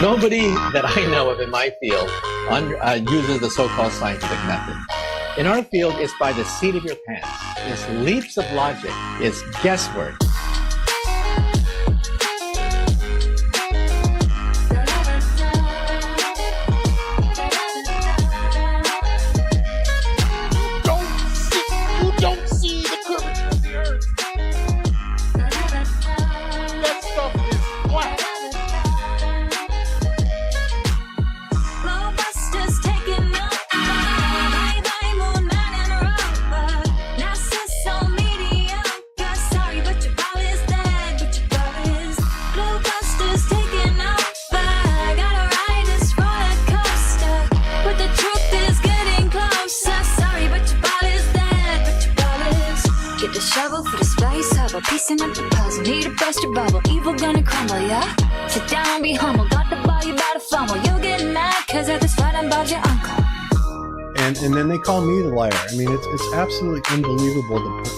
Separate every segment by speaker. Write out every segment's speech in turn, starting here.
Speaker 1: Nobody that I know of in my field uses the so-called scientific method. In our field, it's by the seat of your pants. It's leaps of logic. It's guesswork.
Speaker 2: You don't see the curvature of the earth. That stuff is flat.
Speaker 3: GLOBEBUSTERS taking up. Bye bye moonlight and rubber. Not so mediocre. Sorry, but your ball is dead. But your ball is GLOBEBUSTERs taking up. Gotta ride this roller coaster, but the truth is getting closer. Sorry, but your ball is dead. But your ball is. Get the shovel for the space hubble, piecing up the puzzle. Need a burst your bubble, evil gonna crumble, yeah. Sit down, be humble. Got the ball, you better fumble. You'll get mad, cause at this fight I'm about your uncle.
Speaker 4: And then they call me the liar. I mean, it's absolutely unbelievable the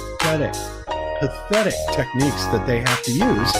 Speaker 4: pathetic techniques that they have to use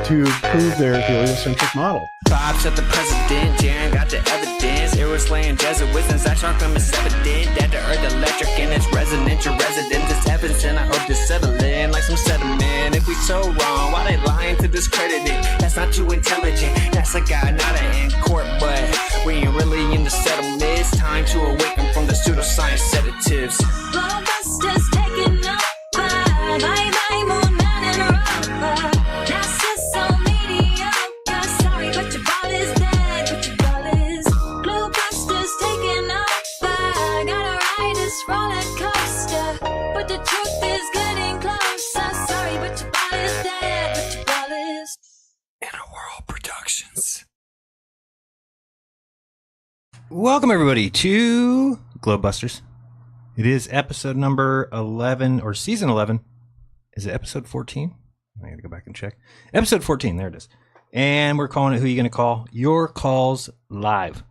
Speaker 4: to prove their heliocentric model.
Speaker 5: Bob's at the president, Jeran got the evidence. It was slaying Jesuits and Zack is evident. That the earth electric and it's resonant. Your residence is evidence, and I hope to settle in like some sediment. If we so wrong, why they lying to discredit it? That's not too intelligent. That's a guy, not an in court, but we ain't really in the settlement. It's time to awaken from the pseudoscience sedatives.
Speaker 3: GLOBEBUSTERs taking up. Bye bye moonlight and rubber. Not so mediocre. Sorry, but your ball is dead. But your ball is GLOBEBUSTERs taking up. Gotta ride this roller coaster, but the truth is getting closer. Sorry, but your ball is dead. But your ball is.
Speaker 5: Inner World Productions.
Speaker 6: Welcome, everybody, to GLOBEBUSTERS. It is episode number 11, or season 11. Is it episode 14? I gotta go back and check. Episode 14, there it is. And we're calling it Who You Gonna Call? Your Calls Live.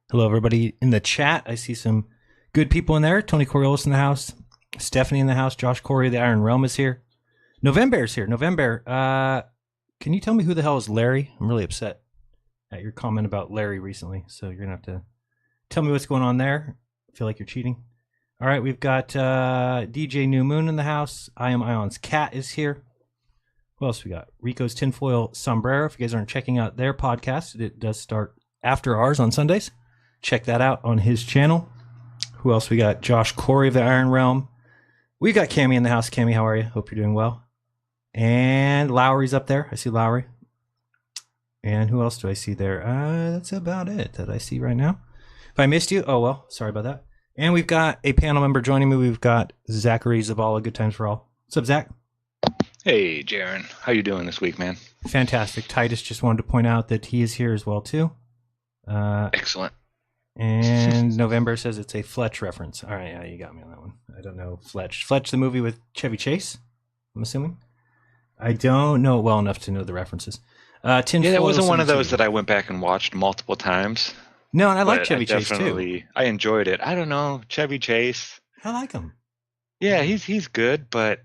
Speaker 6: Hello, everybody in the chat. I see some good people in there. Tony Coriolis in the house. Stephanie in the house. Josh Corey, the Iron Realm is here. November's here. November, can you tell me who the hell is Larry? I'm really upset at your comment about Larry recently, so you're gonna have to tell me what's going on there. I feel like you're cheating. All right, we've got DJ New Moon in the house. I Am Ion's cat is here. Who else we got? Rico's Tinfoil Sombrero. If you guys aren't checking out their podcast, it does start after ours on Sundays. Check that out on his channel. Who else we got? Josh Corey of the Iron Realm. We got Cami in the house. Cami, how are you? Hope you're doing well. And Lowry's up there. I see Lowry. And who else do I see there? That's about it that I see right now. If I missed you, oh well, sorry about that. And we've got a panel member joining me. We've got Zachary Zavala. Good times for all. What's up, Zach?
Speaker 7: Hey, Jeran. How you doing this week, man?
Speaker 6: Fantastic. Titus just wanted to point out that he is here as well, too.
Speaker 7: Excellent.
Speaker 6: And November says it's a Fletch reference. All right, yeah, you got me on that one. I don't know Fletch. Fletch, the movie with Chevy Chase, I'm assuming? I don't know it well enough to know the references.
Speaker 7: Yeah, that wasn't one of those that I went back and watched multiple times.
Speaker 6: No, and I like Chevy Chase too.
Speaker 7: I enjoyed it. I don't know, Chevy Chase.
Speaker 6: I like him.
Speaker 7: Yeah, he's good, but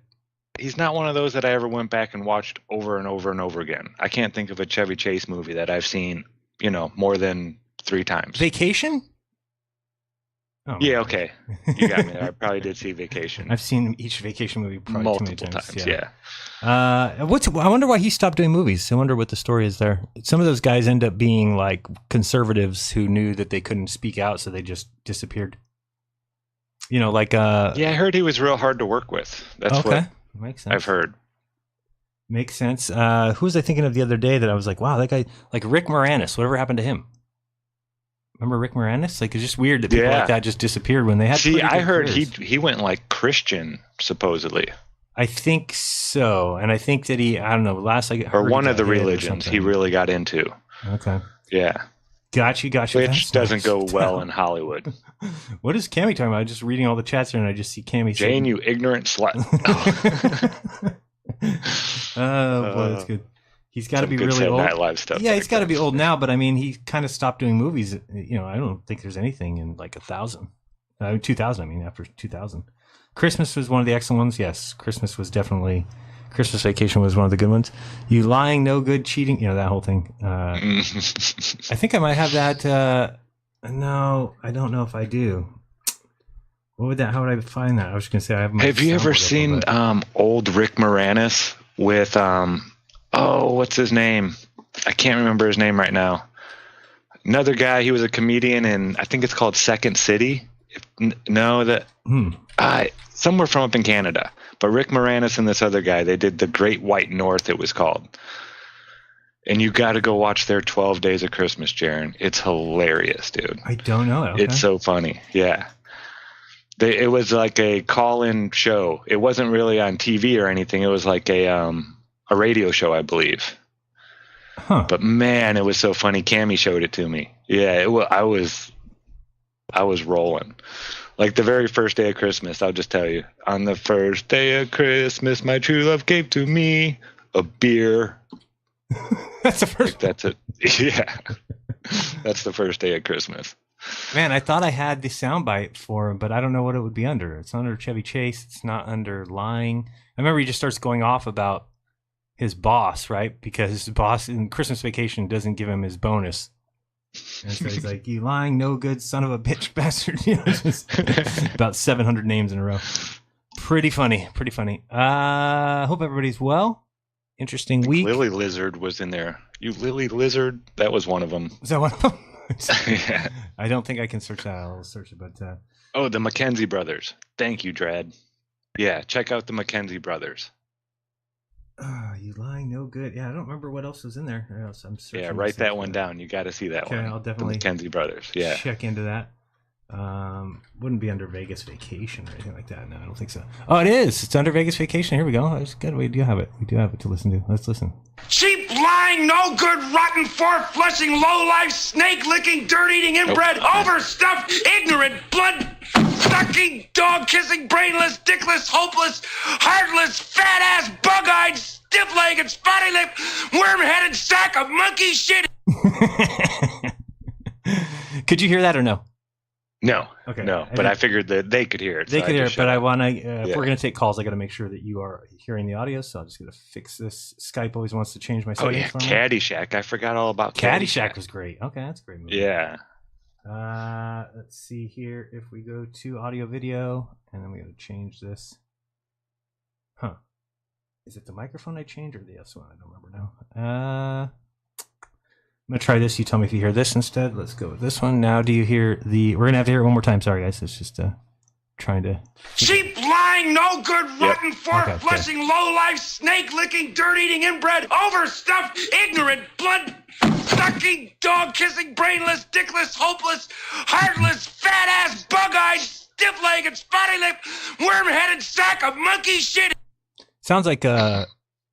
Speaker 7: he's not one of those that I ever went back and watched over and over and over again. I can't think of a Chevy Chase movie that I've seen, more than 3 times.
Speaker 6: Vacation?
Speaker 7: Oh, yeah, okay. You got me there. I probably did see Vacation.
Speaker 6: I've seen each Vacation movie probably
Speaker 7: multiple times. Yeah.
Speaker 6: I wonder why he stopped doing movies. I wonder what the story is there. Some of those guys end up being like conservatives who knew that they couldn't speak out, so they just disappeared. Yeah, I heard he was real hard to work with. That's what makes sense.
Speaker 7: I've heard.
Speaker 6: Makes sense. Who was I thinking of the other day that I was like, wow, that guy, like Rick Moranis, whatever happened to him? Remember Rick Moranis? Like, it's just weird that people like that just disappeared when they had.
Speaker 7: See, I heard he went like Christian, supposedly.
Speaker 6: I think so, and I think that I don't know. Last I heard,
Speaker 7: or one of the religions he really got into.
Speaker 6: Okay.
Speaker 7: Yeah.
Speaker 6: Got you.
Speaker 7: Which doesn't go well in Hollywood.
Speaker 6: What is Cami talking about? I'm just reading all the chats here, and I just see Cami.
Speaker 7: Jane, you ignorant slut.
Speaker 6: Oh boy, that's good. He's got to be really old.
Speaker 7: Live stuff
Speaker 6: yeah, he's got to be old now, but I mean, he kind of stopped doing movies. I don't think there's anything in like 2000. 2000, I mean, after 2000. Christmas was one of the excellent ones. Yes, Christmas was definitely... Christmas Vacation was one of the good ones. You lying, no good, cheating. You know, that whole thing. I think I might have that. No, I don't know if I do. What would that? How would I find that? I was just gonna say I have. My
Speaker 7: Have you ever
Speaker 6: soundboard
Speaker 7: seen
Speaker 6: up,
Speaker 7: old Rick Moranis with what's his name? I can't remember his name right now. Another guy. He was a comedian in, I think it's called Second City. Somewhere from up in Canada. But Rick Moranis and this other guy, they did The Great White North, it was called. And you got to go watch their 12 Days of Christmas, Jeran. It's hilarious, dude.
Speaker 6: I don't know. Okay.
Speaker 7: It's so funny. Yeah. It was like a call-in show. It wasn't really on TV or anything. It was like a radio show, I believe.
Speaker 6: Huh.
Speaker 7: But man, it was so funny. Cami showed it to me. Yeah, I was rolling. Like the very first day of Christmas, I'll just tell you. On the first day of Christmas, my true love gave to me a beer.
Speaker 6: That's the first.
Speaker 7: That's it. Yeah. That's the first day of Christmas.
Speaker 6: Man, I thought I had the soundbite for him, but I don't know what it would be under. It's under Chevy Chase. It's not under lying. I remember he just starts going off about his boss, right? Because his boss in Christmas Vacation doesn't give him his bonus. And so he's like, you lying, no good son of a bitch bastard. You know, just about 700 names in a row. Pretty funny. Pretty funny. Hope everybody's well. Interesting week.
Speaker 7: Lily Lizard was in there. You Lily Lizard? That was one of them.
Speaker 6: Is that one of them?
Speaker 7: Yeah.
Speaker 6: I don't think I can search that. I'll search it, but
Speaker 7: the McKenzie brothers. Thank you, Dread. Yeah, check out the McKenzie brothers.
Speaker 6: You lying, no good. Yeah, I don't remember what else was in there. I'm searching.
Speaker 7: Yeah, write that one down. You got to see that one.
Speaker 6: Okay, I'll definitely
Speaker 7: the McKenzie brothers. Yeah,
Speaker 6: check into that. Wouldn't be under Vegas Vacation or anything like that. No, I don't think so. Oh, it is. It's under Vegas Vacation. Here we go. That's good. We do have it. We do have it to listen to. Let's listen.
Speaker 2: Cheap, lying, no good, rotten, four-flushing, low-life, snake-licking, dirt-eating, inbred, overstuffed, ignorant, blood-sucking, dog-kissing, brainless, dickless, hopeless, heartless, fat-ass, bug-eyed, stiff-legged, spotty-lipped, worm-headed sack of monkey shit.
Speaker 6: Could you hear that or no?
Speaker 7: No.
Speaker 6: Okay.
Speaker 7: No, but I figured that they could hear it.
Speaker 6: They
Speaker 7: so
Speaker 6: could hear it,
Speaker 7: just
Speaker 6: but
Speaker 7: shut
Speaker 6: I
Speaker 7: up.
Speaker 6: want to. If we're going to take calls, I got to make sure that you are hearing the audio. So I'm just going to fix this. Skype always wants to change my
Speaker 7: Oh
Speaker 6: settings.
Speaker 7: yeah,
Speaker 6: for me.
Speaker 7: Caddyshack. I forgot all about
Speaker 6: Caddyshack was great. Okay, that's a great movie.
Speaker 7: Yeah.
Speaker 6: Let's see here. If we go to audio video, and then we got to change this. Huh? Is it the microphone I changed or the other one? I don't remember now. I'm gonna try this. You tell me if you hear this instead. Let's go with this one. Now, do you hear the? We're gonna have to hear it one more time. Sorry, guys. It's just trying to.
Speaker 2: Cheap, lying, no good, rotten, four-flushing, low-life, snake-licking, dirt-eating, inbred, overstuffed, ignorant, blood-sucking, dog-kissing, brainless, dickless, hopeless, heartless, fat-ass, bug-eyed, stiff-legged, spotty-lipped, worm-headed sack of monkey shit.
Speaker 6: Sounds like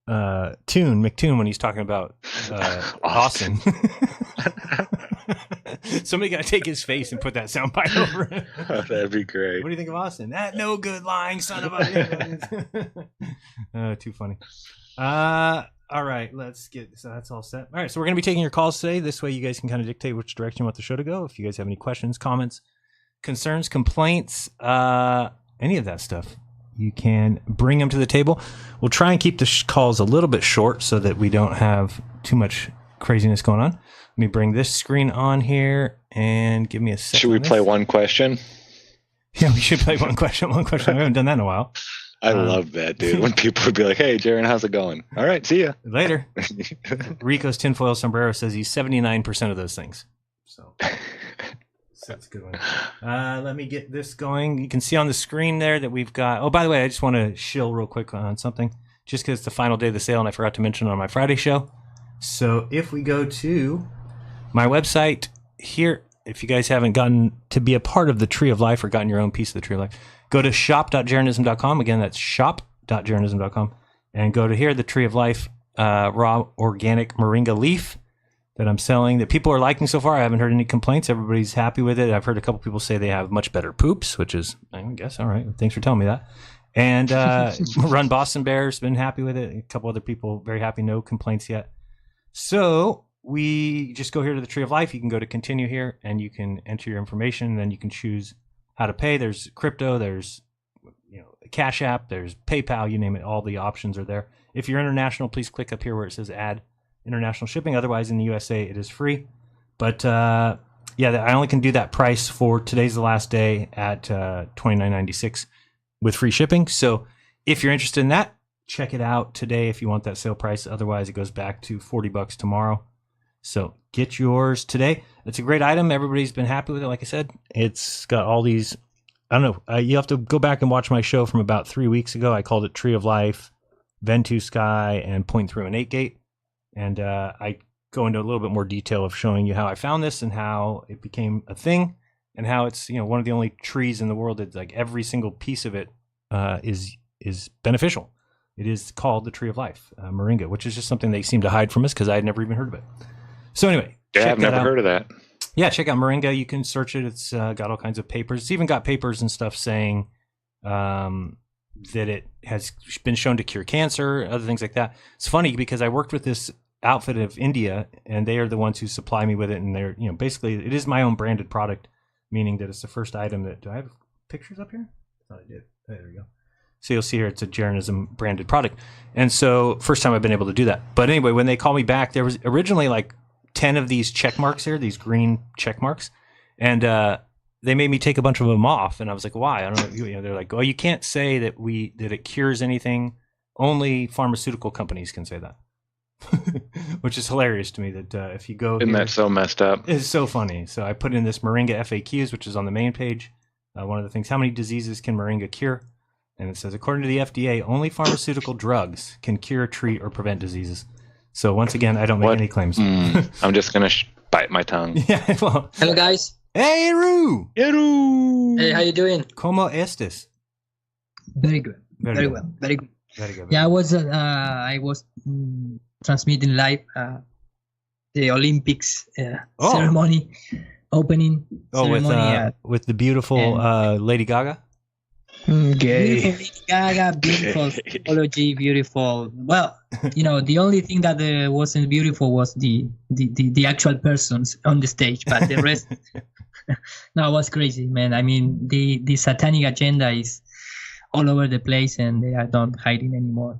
Speaker 6: McToon when he's talking about Austin. Somebody got to take his face and put that soundbite over it.
Speaker 7: Oh, that'd be great.
Speaker 6: What do you think of Austin? That no good lying son of a. Too funny. All right, let's get. So that's all set. All right, so we're gonna be taking your calls today. This way, you guys can kind of dictate which direction you want the show to go. If you guys have any questions, comments, concerns, complaints, any of that stuff, you can bring them to the table. We'll try and keep the calls a little bit short so that we don't have too much craziness going on. Let me bring this screen on here and give me a second.
Speaker 7: Should we play one question?
Speaker 6: Yeah, we should play one question. One question. We haven't done that in a while.
Speaker 7: I love that, dude. When people would be like, "Hey, Jeran, how's it going?" All right, see ya
Speaker 6: Later. Rico's tinfoil sombrero says he's 79% of those things. So that's a good one. Let me get this going. You can see on the screen there that we've got. Oh, by the way, I just want to shill real quick on something, just because it's the final day of the sale, and I forgot to mention it on my Friday show. So if we go to my website here, if you guys haven't gotten to be a part of the Tree of Life or gotten your own piece of the Tree of Life, go to shop.jeranism.com. Again, that's shop.jeranism.com. And go to here, the Tree of Life raw organic moringa leaf that I'm selling that people are liking so far. I haven't heard any complaints. Everybody's happy with it. I've heard a couple people say they have much better poops, which is, I guess, all right. Thanks for telling me that. And Run Boston Bear's been happy with it. A couple other people very happy. No complaints yet. So we just go here to the Tree of Life. You can go to continue here and you can enter your information. And then you can choose how to pay. There's crypto, there's Cash App, there's PayPal, you name it. All the options are there. If you're international, please click up here where it says add international shipping. Otherwise, in the USA, it is free. But I only can do that price for today's the last day at $29.96 with free shipping. So if you're interested in that, check it out today if you want that sale price. Otherwise, it goes back to $40 tomorrow. So get yours today. It's a great item. Everybody's been happy with it. Like I said, it's got all these. I don't know. You have to go back and watch my show from about 3 weeks ago. I called it Tree of Life, Ventu Sky, and Point Through an 8 Gate. And I go into a little bit more detail of showing you how I found this and how it became a thing, and how it's one of the only trees in the world that like every single piece of it is beneficial. It is called the Tree of Life, Moringa, which is just something they seem to hide from us because I had never even heard of it. So anyway,
Speaker 7: I've never heard of that.
Speaker 6: Yeah, check out Moringa. You can search it. It's got all kinds of papers. It's even got papers and stuff saying that it has been shown to cure cancer, other things like that. It's funny because I worked with this outfit of India, and they are the ones who supply me with it. And they're, basically it is my own branded product, meaning that it's the first item that, do I have pictures up here? I thought I did. There we go. So you'll see here, it's a Jeranism branded product. And so first time I've been able to do that. But anyway, when they call me back, there was originally like 10 of these check marks here, these green check marks. And they made me take a bunch of them off. And I was like, why? I don't know. They're like, oh, you can't say that it cures anything. Only pharmaceutical companies can say that. Which is hilarious to me that if you go
Speaker 7: Isn't that so messed up?
Speaker 6: It's so funny. So I put in this Moringa FAQs, which is on the main page. One of the things, how many diseases can Moringa cure? And it says, according to the FDA, only pharmaceutical drugs can cure, treat, or prevent diseases. So once again, I don't make any claims.
Speaker 7: I'm just going to bite my tongue.
Speaker 6: Yeah, well.
Speaker 8: Hello, guys.
Speaker 6: Hey, Eru!
Speaker 8: Hey, how you doing?
Speaker 6: ¿Cómo estés?
Speaker 8: Very good. Very
Speaker 6: good.
Speaker 8: well. Very good.
Speaker 6: Very good.
Speaker 8: Yeah, I was transmitting live the Olympics ceremony, opening ceremony.
Speaker 6: With the beautiful Lady Gaga?
Speaker 8: Beautiful Lady Gaga, beautiful apology, beautiful. Well, the only thing that wasn't beautiful was the actual persons on the stage, but the rest, no, it was crazy, man. I mean, the satanic agenda is all over the place, and they are not hiding anymore.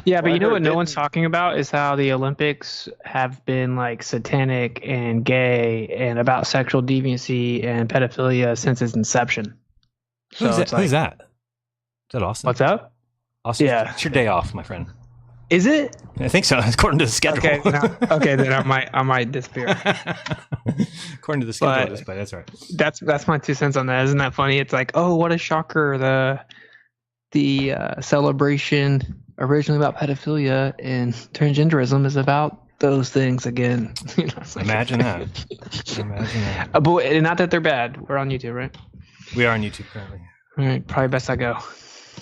Speaker 9: Yeah, but what no one's talking about is how the Olympics have been like satanic and gay and about sexual deviancy and pedophilia since its inception. So
Speaker 6: Who's that? Is that Austin?
Speaker 9: What's up?
Speaker 6: Austin,
Speaker 9: yeah,
Speaker 6: it's your day off, my friend.
Speaker 9: Is it?
Speaker 6: I think so, according to the schedule.
Speaker 9: Okay, then I might disappear.
Speaker 6: According to the schedule, but that's right.
Speaker 9: That's my 2 cents on that. Isn't that funny? It's like, oh, what a shocker! The celebration originally about pedophilia and transgenderism is about those things again.
Speaker 6: Imagine that.
Speaker 9: But not that they're bad. We're on YouTube, right?
Speaker 6: We are on YouTube currently.
Speaker 9: All right, probably best I go.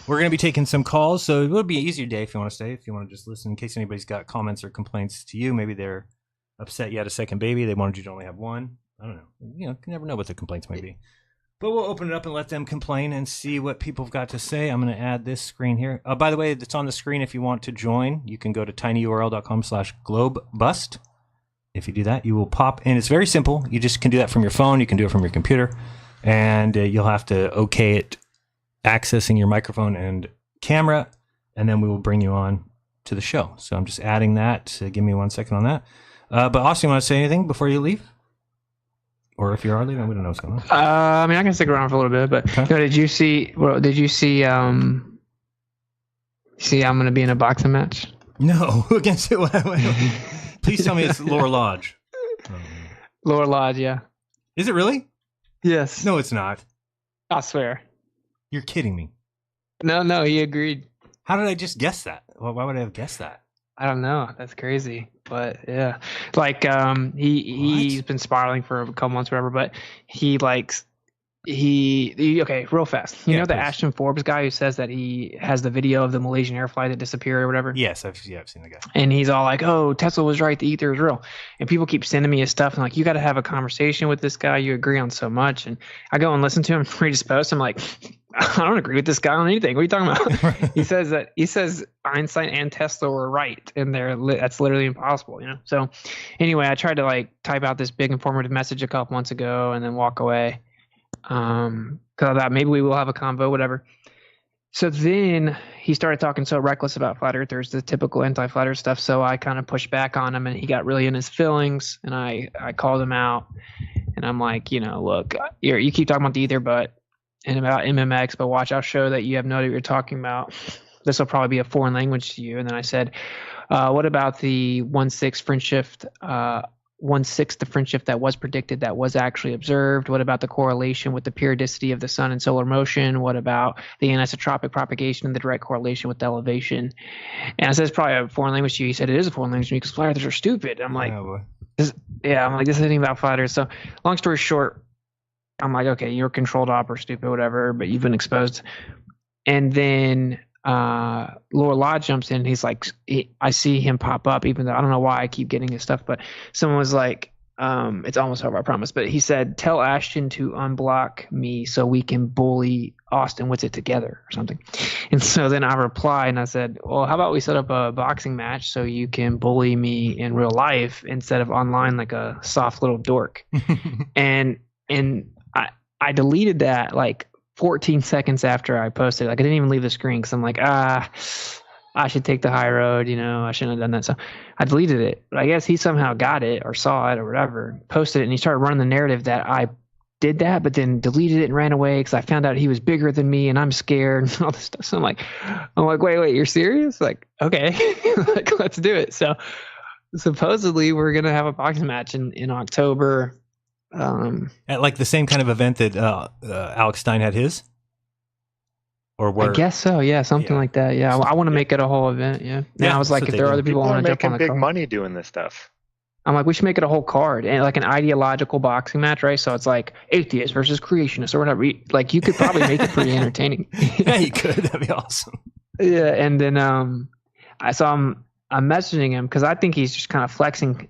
Speaker 6: We're going to be taking some calls, so it will be an easier day if you want to stay, if you want to just listen, in case anybody's got comments or complaints to you. Maybe they're upset you had a second baby. They wanted you to only have one. I don't know. You never know what the complaints may be. But we'll open it up and let them complain and see what people have got to say. I'm going to add this screen here. By the way, it's on the screen. If you want to join, you can go to tinyurl.com/globebust. If you do that, you will pop in. It's very simple. You just can do that from your phone. You can do it from your computer. And you'll have to okay it, accessing your microphone and camera, and then we will bring you on to the show. So I'm just adding that. Give me 1 second on that. But Austin, you want to say anything before you leave? Or if you are leaving, we don't know what's going on.
Speaker 9: I mean, I can stick around for a little bit, but did you see? See, I'm going to be in a boxing match.
Speaker 6: No, against it. Please tell me it's Lur Lodge.
Speaker 9: Lur Lodge, yeah.
Speaker 6: Is it really?
Speaker 9: Yes.
Speaker 6: No, it's not.
Speaker 9: I swear.
Speaker 6: You're kidding me.
Speaker 9: No, he agreed.
Speaker 6: How did I just guess that? Well, why would I have guessed that?
Speaker 9: I don't know. That's crazy. But yeah, like he's been spiraling for a couple months or whatever, but okay, real fast. You know the please. Ashton Forbes guy who says that he has the video of the Malaysian air flight that disappeared or whatever?
Speaker 6: Yes, I've seen the guy.
Speaker 9: And he's all like, oh, Tesla was right. The ether is real. And people keep sending me his stuff. And like, you got to have a conversation with this guy. You agree on so much. And I go and listen to him, read his post. I'm like, I don't agree with this guy on anything. What are you talking about? Right. He says Einstein and Tesla were right. And that's literally impossible, So anyway, I tried to like type out this big informative message a couple months ago and then walk away. Because I thought maybe we will have a convo, whatever. So then he started talking so reckless about flat earthers, the typical anti-flat earth stuff. So I kind of pushed back on him, and he got really in his feelings. And I called him out, and I'm like, look, you keep talking about the ether, and about MMX, but watch, I'll show that you have no idea what you're talking about. This will probably be a foreign language to you. And then I said, what about the 1/6 fringe shift? 1/6 the fringe shift that was predicted, that was actually observed? What about the correlation with the periodicity of the sun and solar motion? What about the anisotropic propagation and the direct correlation with the elevation? And I said, it's probably a foreign language to you. He said, it is a foreign language to me because flat earthers are stupid. I'm like, this isn't about flat earth. So long story short, I'm like, okay, you're controlled op or stupid, whatever, but you've been exposed. And then Lur Lodge jumps in. He's like, I see him pop up, even though I don't know why I keep getting his stuff, but someone was like, it's almost over, I promise. But he said, tell Ashton to unblock me so we can bully Austin with it together or something. And so then I replied and I said, well, how about we set up a boxing match so you can bully me in real life instead of online like a soft little dork. and I deleted that like 14 seconds after I posted. Like I didn't even leave the screen because I'm like, I should take the high road. I shouldn't have done that. So I deleted it. But I guess he somehow got it or saw it or whatever, posted it, and he started running the narrative that I did that, but then deleted it and ran away because I found out he was bigger than me and I'm scared and all this stuff. So I'm like, wait, you're serious? Like, okay, like, let's do it. So supposedly we're gonna have a boxing match in October.
Speaker 6: At like the same kind of event that Alex Stein had his, or where?
Speaker 9: I guess so. Yeah, something like that. Yeah, I want to make it a whole event. Yeah. And I was like, if there are other people want to jump on the
Speaker 7: big
Speaker 9: card,
Speaker 7: money doing this stuff.
Speaker 9: I'm like, we should make it a whole card and like an ideological boxing match, right? So it's like atheist versus creationist or whatever. Like you could probably make it pretty entertaining.
Speaker 6: Yeah, you could. That'd be awesome.
Speaker 9: Yeah, and then I saw him. I'm messaging him because I think he's just kind of flexing.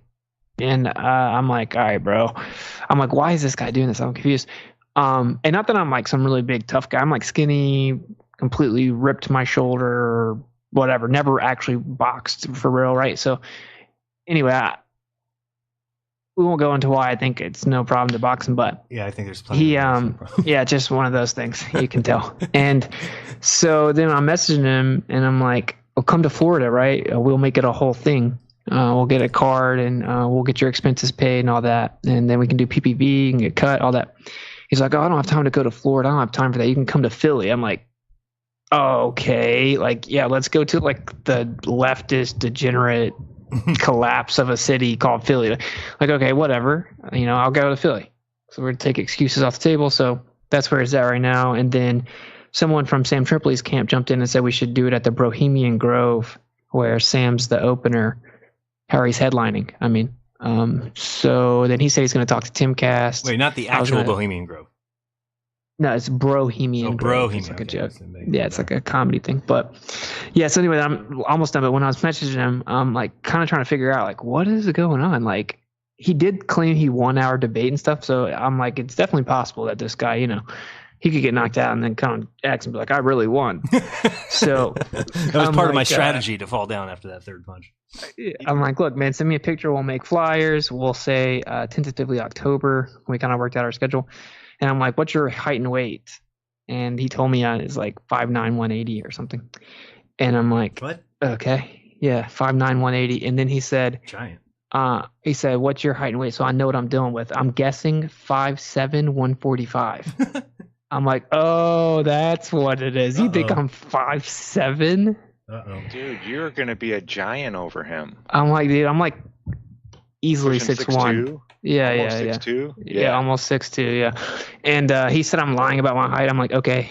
Speaker 9: And I'm like, all right, bro. I'm like, why is this guy doing this? I'm confused. And not that I'm like some really big tough guy. I'm like skinny, completely ripped my shoulder or whatever. Never actually boxed for real, right? So anyway, we won't go into why I think it's no problem to box him, but
Speaker 6: yeah, I think there's plenty.
Speaker 9: Yeah, just one of those things you can tell. And so then I'm messaging him, and I'm like, "Well, come to Florida, right? We'll make it a whole thing." We'll get a card and we'll get your expenses paid and all that. And then we can do PPV and get cut, all that. He's like, oh, I don't have time to go to Florida. I don't have time for that. You can come to Philly. I'm like, okay. Like, yeah, let's go to like the leftist degenerate collapse of a city called Philly. Like, okay, whatever. I'll go to Philly. So we're going to take excuses off the table. So that's where it's at right now. And then someone from Sam Tripoli's camp jumped in and said we should do it at the Bohemian Grove where Sam's the opener. Harry's headlining. So then he said he's going to talk to Timcast.
Speaker 6: Wait, not the actual Bohemian Grove.
Speaker 9: No, it's Brohemian Grove. It's like a joke. Yeah, it's like a comedy thing. But yeah, so anyway, I'm almost done. But when I was messaging him, I'm like kind of trying to figure out like what is going on. Like he did claim he won our debate and stuff. So I'm like, it's definitely possible that this guy, he could get knocked out and then come X and be like, I really won. So
Speaker 6: that was part of my strategy to fall down after that third punch.
Speaker 9: I'm like, look, man, send me a picture. We'll make flyers. We'll say tentatively October. We kind of worked out our schedule. And I'm like, what's your height and weight? And he told me it's like 5'9", 180 or something. And I'm like,
Speaker 6: what?
Speaker 9: Okay. Yeah, 5'9", 180. And then he said,
Speaker 6: giant.
Speaker 9: He said, what's your height and weight? So I know what I'm dealing with. I'm guessing 5'7", 145. I'm like, oh, that's what it is. You think I'm 5'7"?
Speaker 7: Dude, you're going to be a giant over him.
Speaker 9: I'm like, dude, I'm like easily
Speaker 7: 6'1".
Speaker 9: Yeah,
Speaker 7: almost
Speaker 9: yeah.
Speaker 7: 6'2"?
Speaker 9: Yeah, almost 6'2", yeah. And he said I'm lying about my height. I'm like, okay.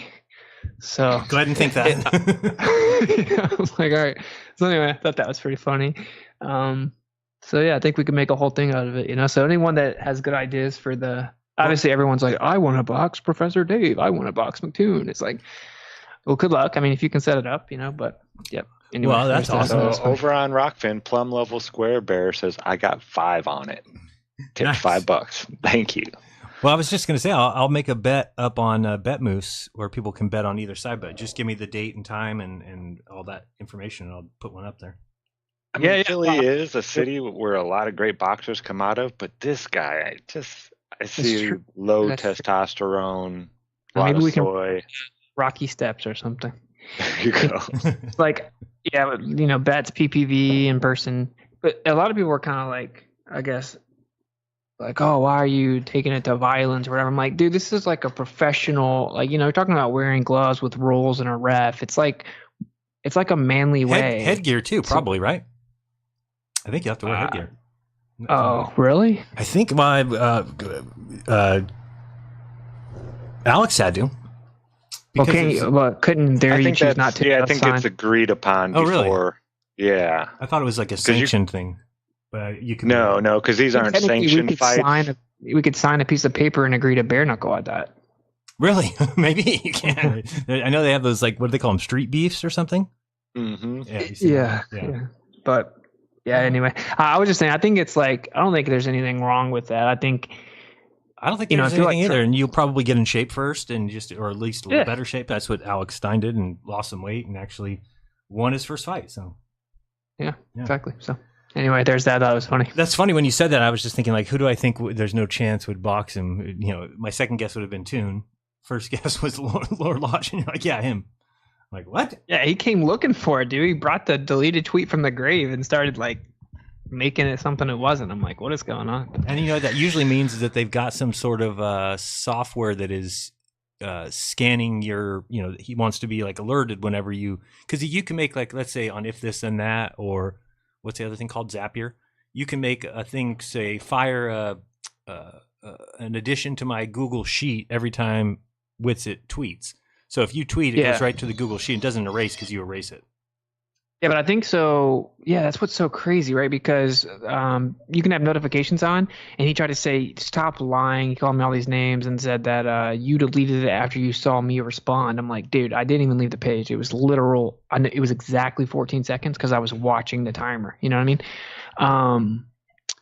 Speaker 9: So
Speaker 6: go ahead and think that.
Speaker 9: I was like, all right. So anyway, I thought that was pretty funny. So yeah, I think we could make a whole thing out of it, So anyone that has good ideas for obviously everyone's like, I want to box Professor Dave. I want to box McToon. It's like, well, good luck. If you can set it up, but yep. Anyway,
Speaker 6: well, that's awesome.
Speaker 7: So over on Rockfin, Plum Level Square Bear says, I got 5 on it. Tip nice. $5. Thank you.
Speaker 6: Well, I was just going to say, I'll make a bet up on BetMoose where people can bet on either side, but just give me the date and time and all that information, and I'll put one up there.
Speaker 7: Philly is a city where a lot of great boxers come out of, but this guy, I see low testosterone,
Speaker 9: maybe we
Speaker 7: soy.
Speaker 9: can Rocky Steps or something.
Speaker 7: There you go.
Speaker 9: It's like, yeah, but, you know, bets, PPV in person. But a lot of people were kind of like, I guess, like, oh, why are you taking it to violence or whatever? I'm like, dude, this is like a professional, like, you know, you're talking about wearing gloves with rules and a ref. It's like a manly way.
Speaker 6: Headgear too, probably, right? I think you have to wear headgear.
Speaker 9: Oh, really?
Speaker 6: I think my Alex had to.
Speaker 9: Okay, well, couldn't there
Speaker 7: I
Speaker 9: you
Speaker 7: think
Speaker 9: choose
Speaker 7: that's
Speaker 9: not to?
Speaker 7: I think it's agreed upon
Speaker 6: Oh, really?
Speaker 7: before. Yeah.
Speaker 6: I thought it was like a sanctioned thing, but you can.
Speaker 7: No, because these aren't
Speaker 9: Technically,
Speaker 7: sanctioned fights.
Speaker 9: We could sign a piece of paper and agree to bare knuckle at that.
Speaker 6: Really? Maybe you can. I know they have those, like, what do they call them? Street beefs or something?
Speaker 7: Mm-hmm.
Speaker 6: Yeah. you see that?
Speaker 9: Yeah. But yeah, anyway, I was just saying, I think it's like, I don't think there's anything wrong with that. I don't think
Speaker 6: there's
Speaker 9: I feel
Speaker 6: anything
Speaker 9: like
Speaker 6: either. And you'll probably get in shape first and or at least a little
Speaker 9: Yeah.
Speaker 6: better shape. That's what Alex Stein did and lost some weight and actually won his first fight. So,
Speaker 9: Yeah, exactly. So anyway, there's that. That was funny.
Speaker 6: that's funny. When you said that, I was just thinking, like, who do I think there's no chance would box him? You know, my second guess would have been Toon. First guess was Lur Lodge. And you're like, yeah, him. I'm like, what?
Speaker 9: Yeah, he came looking for it, dude. He brought the deleted tweet from the grave and started like making it something it wasn't. I'm like, what is going on?
Speaker 6: And you know, that usually means that they've got some sort of software that is scanning your, you know, he wants to be like alerted whenever because you can make, like, let's say on if this and that, or what's the other thing called, Zapier. You can make a thing say fire an addition to my Google Sheet every time Witsit tweets. So if you tweet, it goes right to the Google Sheet. It doesn't erase because you erase it.
Speaker 9: Yeah, but I think so. Yeah, that's what's so crazy, right? Because you can have notifications on, and he tried to say, stop lying. He called me all these names and said that you deleted it after you saw me respond. I'm like, dude, I didn't even leave the page. It was literal. It was exactly 14 seconds because I was watching the timer. You know what I mean?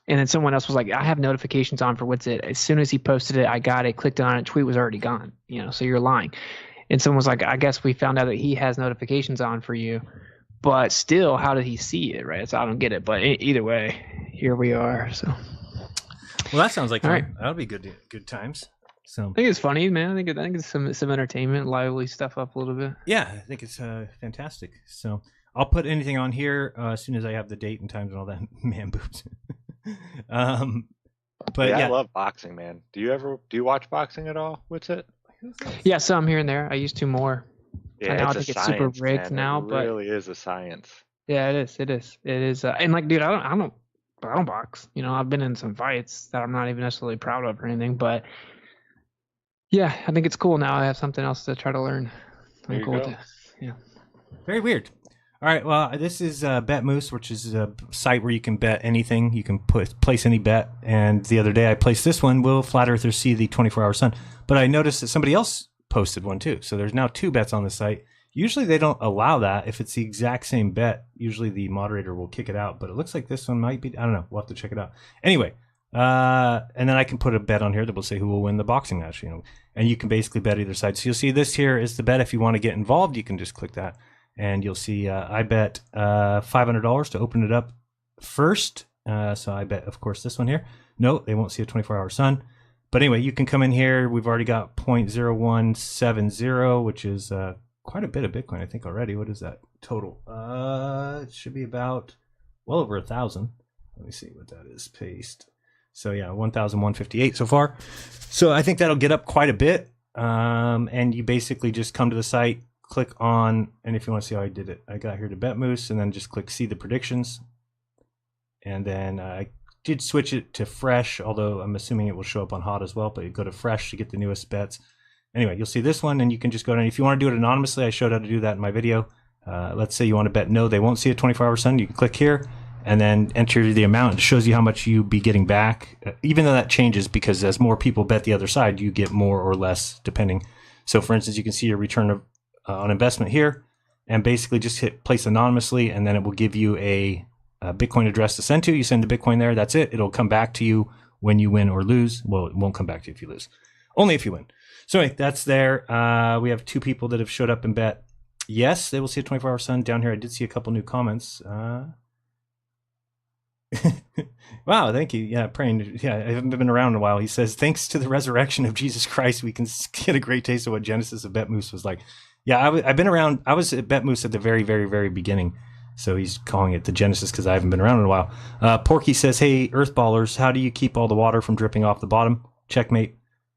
Speaker 9: And then someone else was like, I have notifications on for Witsit. As soon as he posted it, I got it, clicked on it, tweet was already gone. You know, so you're lying. And someone was like, I guess we found out that he has notifications on for you. But still, how did he see it, right? So I don't get it. But either way, here we are. So,
Speaker 6: well, that sounds like
Speaker 9: all
Speaker 6: fun.
Speaker 9: right.
Speaker 6: That'll be good times. So
Speaker 9: I think it's funny, man. I think it's some entertainment, lively stuff up a little bit.
Speaker 6: yeah, I think it's fantastic. So I'll put anything on here as soon as I have the date and times and all that. Man boobs. But
Speaker 7: I love boxing, man. Do you watch boxing at all? What's it?
Speaker 9: Yeah, some here and there. I used to more.
Speaker 7: Yeah,
Speaker 9: now I
Speaker 7: it's
Speaker 9: think
Speaker 7: a
Speaker 9: it's super
Speaker 7: science,
Speaker 9: rigged
Speaker 7: man.
Speaker 9: now,
Speaker 7: It
Speaker 9: but
Speaker 7: really is a science.
Speaker 9: yeah, it is. And like, dude, I don't box. You know, I've been in some fights that I'm not even necessarily proud of or anything, but yeah, I think it's cool now. I have something else to try to learn.
Speaker 7: There you
Speaker 9: cool with
Speaker 7: go.
Speaker 9: it. Yeah.
Speaker 6: very weird. All right, well, this is Bet Moose, which is a site where you can bet anything. You can place any bet. And the other day I placed this one, will Flat Earthers see the 24-hour sun? But I noticed that somebody else posted one too. So there's now 2 bets on the site. Usually they don't allow that. If it's the exact same bet, usually the moderator will kick it out. But it looks like this one might be. I don't know. We'll have to check it out. Anyway, and then I can put a bet on here that will say who will win the boxing match. You know, and you can basically bet either side. So you'll see this here is the bet. If you want to get involved, you can just click that. And you'll see I bet $500 to open it up first. So I bet, of course, this one here. No, they won't see a 24-hour sun. But anyway, you can come in here. We've already got 0.0170, which is quite a bit of Bitcoin, I think, already. What is that total? It should be about well over 1,000. Let me see what that is. Paste. So yeah, 1,158 so far. So I think that'll get up quite a bit. And you basically just come to the site, click on, and if you want to see how I did it, I got here to Bet Moose, and then just click see the predictions. And then I did switch it to fresh, although I'm assuming it will show up on hot as well, but you go to fresh to get the newest bets. Anyway, you'll see this one, and you can just go down. If you want to do it anonymously, I showed how to do that in my video. Let's say you want to bet no, they won't see a 24-hour sun. You can click here and then enter the amount. It shows you how much you'll be getting back, even though that changes because as more people bet the other side, you get more or less depending. So for instance, you can see your return of on investment here, and basically just hit place anonymously, and then it will give you a Bitcoin address to send to. You send the Bitcoin there, that's it. It'll come back to you when you win or lose. Well, it won't come back to you if you lose. Only if you win. So anyway, that's there. We have 2 people that have showed up and bet yes, they will see a 24-hour sun. Down here, I did see a couple new comments. Wow, thank you. Yeah, praying. Yeah, I haven't been around in a while. He says, thanks to the resurrection of Jesus Christ, we can get a great taste of what Genesis of Bet Moose was like. Yeah, I've been around. I was at Bet Moose at the very, very, very beginning. So he's calling it the Genesis because I haven't been around in a while. Porky says, hey, Earthballers, how do you keep all the water from dripping off the bottom? Checkmate.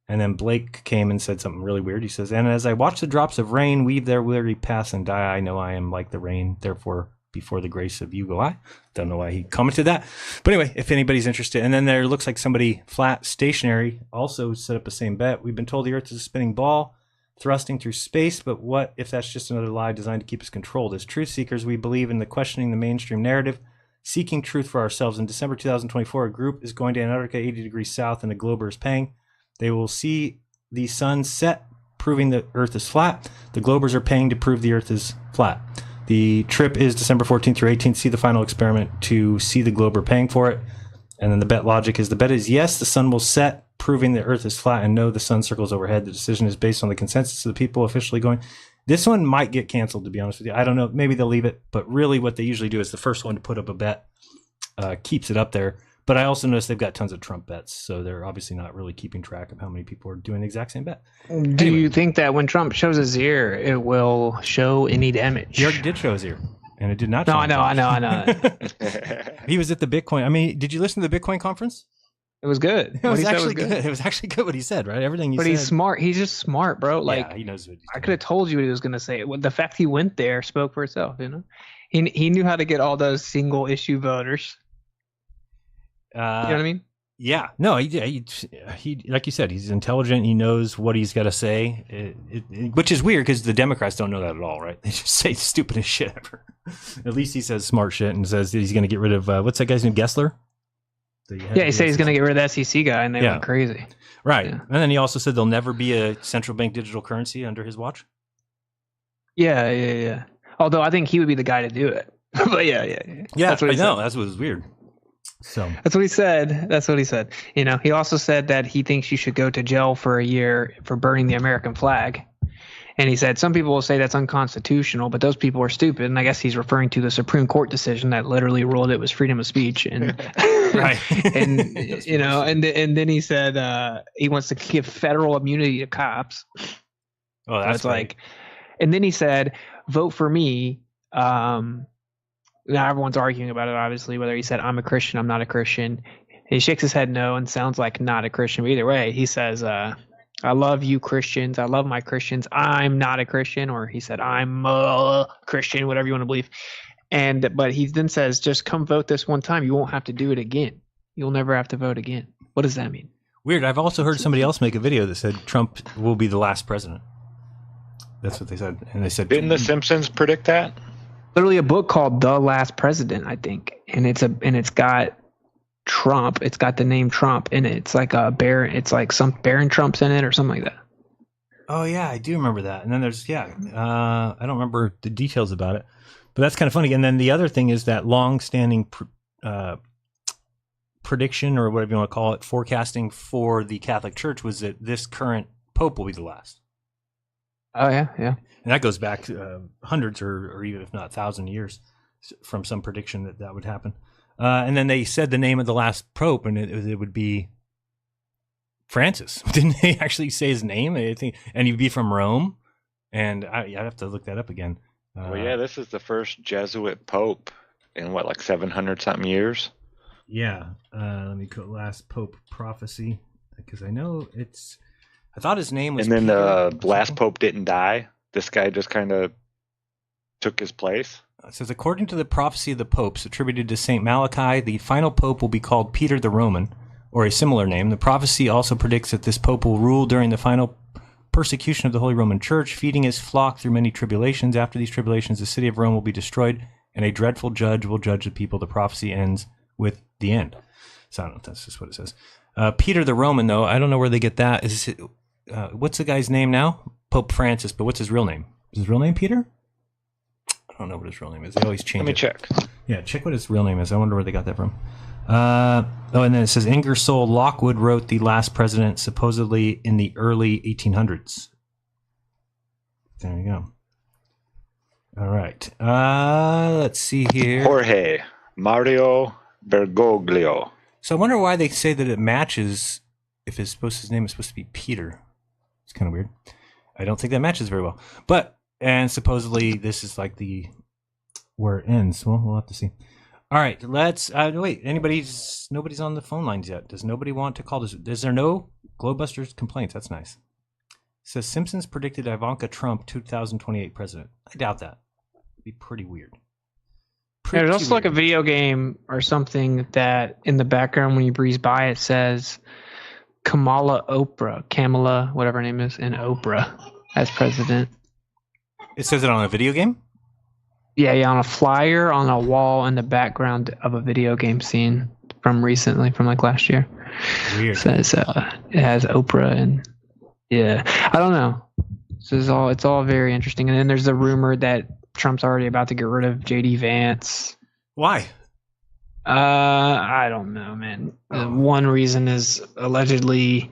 Speaker 6: And then Blake came and said something really weird. He says, and as I watch the drops of rain weave their weary paths and die, I know I am like the rain. Therefore, before the grace of you go I. Don't know why he commented that. But anyway, if anybody's interested. And then there looks like somebody flat stationary also set up the same bet. We've been told the Earth is a spinning ball thrusting through space, but what if that's just another lie designed to keep us controlled? As truth seekers, we believe in the questioning the mainstream narrative, seeking truth for ourselves. In December 2024, a group is going to Antarctica 80 degrees south and a glober is paying. They will see the sun set, proving the Earth is flat. The globers are paying to prove the Earth is flat. The trip is December 14th through 18th. See the final experiment to see the glober paying for it. And then the bet logic is the bet is yes, the sun will set, proving the Earth is flat, and no, the sun circles overhead. The decision is based on the consensus of the people officially going. This one might get canceled, to be honest with you. I don't know. Maybe they'll leave it. But really what they usually do is the first one to put up a bet keeps it up there. But I also noticed they've got tons of Trump bets. So they're obviously not really keeping track of how many people are doing the exact same bet.
Speaker 9: Do you think that when Trump shows his ear, it will show any damage?
Speaker 6: He already did show his ear. And it did not.
Speaker 9: No, I know.
Speaker 6: He was at the Bitcoin. I mean, did you listen to the Bitcoin conference?
Speaker 9: It was good.
Speaker 6: It was actually good. It was actually good what he said, right? Everything he said.
Speaker 9: But he's smart. He's just smart, bro. Like,
Speaker 6: yeah, he knows what he's
Speaker 9: I could have told you what he was going to say. The fact he went there spoke for itself, you know? He knew how to get all those single issue voters. You know what I mean?
Speaker 6: Yeah. No, he like you said, he's intelligent. He knows what he's got to say, which is weird because the Democrats don't know that at all, right? They just say the stupidest shit ever. At least he says smart shit and says that he's going to get rid of, what's that guy's name, Gessler?
Speaker 9: Yeah, he said he's going to get rid of the SEC guy, and they went crazy.
Speaker 6: Right.
Speaker 9: Yeah.
Speaker 6: And then he also said there'll never be a central bank digital currency under his watch.
Speaker 9: Yeah. Although I think he would be the guy to do it. But yeah.
Speaker 6: That's what he said. That's what was weird. So
Speaker 9: that's what he said. You know, he also said that he thinks you should go to jail for a year for burning the American flag. And he said some people will say that's unconstitutional, but those people are stupid. And I guess he's referring to the Supreme Court decision that literally ruled it was freedom of speech. And
Speaker 6: right.
Speaker 9: And you know, and then he said he wants to give federal immunity to cops.
Speaker 6: Oh, that's
Speaker 9: like. And then he said, "Vote for me." Now everyone's arguing about it, obviously, whether he said, I'm a Christian, I'm not a Christian. He shakes his head no and sounds like not a Christian. But either way, he says, I love you Christians. I love my Christians. I'm not a Christian. Or he said, I'm a Christian, whatever you want to believe. But he then says, just come vote this one time. You won't have to do it again. You'll never have to vote again. What does that mean?
Speaker 6: Weird. I've also heard somebody else make a video that said Trump will be the last president. That's what they said. And they said,
Speaker 7: didn't The Simpsons predict that?
Speaker 9: Literally a book called The Last President, I think, and it's got Trump. It's got the name Trump in it. It's like a Baron. It's like some Baron Trump's in it or something like that.
Speaker 6: Oh yeah, I do remember that. And then there's I don't remember the details about it, but that's kind of funny. And then the other thing is that long-standing prediction or whatever you want to call it, forecasting for the Catholic Church was that this current Pope will be the last.
Speaker 9: Oh yeah.
Speaker 6: And that goes back hundreds or even if not 1,000 years from some prediction that would happen. And then they said the name of the last Pope, and it would be Francis. Didn't they actually say his name? I think, and he'd be from Rome. And I'd have to look that up again.
Speaker 7: Well, yeah, this is the first Jesuit Pope in like 700 something years.
Speaker 6: Yeah. Let me go last Pope prophecy because I know it's. I thought his name was.
Speaker 7: And then the last Pope didn't die. This guy just kind of took his place.
Speaker 6: It says, according to the prophecy of the popes attributed to St. Malachi, the final pope will be called Peter the Roman, or a similar name. The prophecy also predicts that this pope will rule during the final persecution of the Holy Roman Church, feeding his flock through many tribulations. After these tribulations, the city of Rome will be destroyed, and a dreadful judge will judge the people. The prophecy ends with the end. So I don't know if that's just what it says. Peter the Roman, though, I don't know where they get that. Is it, what's the guy's name now? Pope Francis, but what's his real name? Is his real name Peter? I don't know what his real name is. They always change it.
Speaker 7: Let me check.
Speaker 6: Yeah, check what his real name is. I wonder where they got that from. And then it says Ingersoll Lockwood wrote The Last President supposedly in the early 1800s. There you go. All right. Let's see here.
Speaker 7: Jorge Mario Bergoglio.
Speaker 6: So I wonder why they say that it matches if his name is supposed to be Peter. It's kind of weird. I don't think that matches very well. But And supposedly this is like where it ends. Well, we'll have to see. All right, let's wait. Nobody's on the phone lines yet. Does nobody want to call this? Is there no GLOBEBUSTERS complaints? That's nice. It says Simpsons predicted Ivanka Trump 2028 president. I doubt that. It'd be pretty weird.
Speaker 9: There's also like a video game or something that in the background when you breeze by it says Kamala, whatever her name is, and Oprah as president.
Speaker 6: It says it on a video game?
Speaker 9: Yeah, on a flyer on a wall in the background of a video game scene from recently, from like last year.
Speaker 6: Weird.
Speaker 9: It says it has Oprah and yeah, I don't know. It's all very interesting. And then there's a rumor that Trump's already about to get rid of JD Vance.
Speaker 6: Why?
Speaker 9: I don't know, man. One reason is allegedly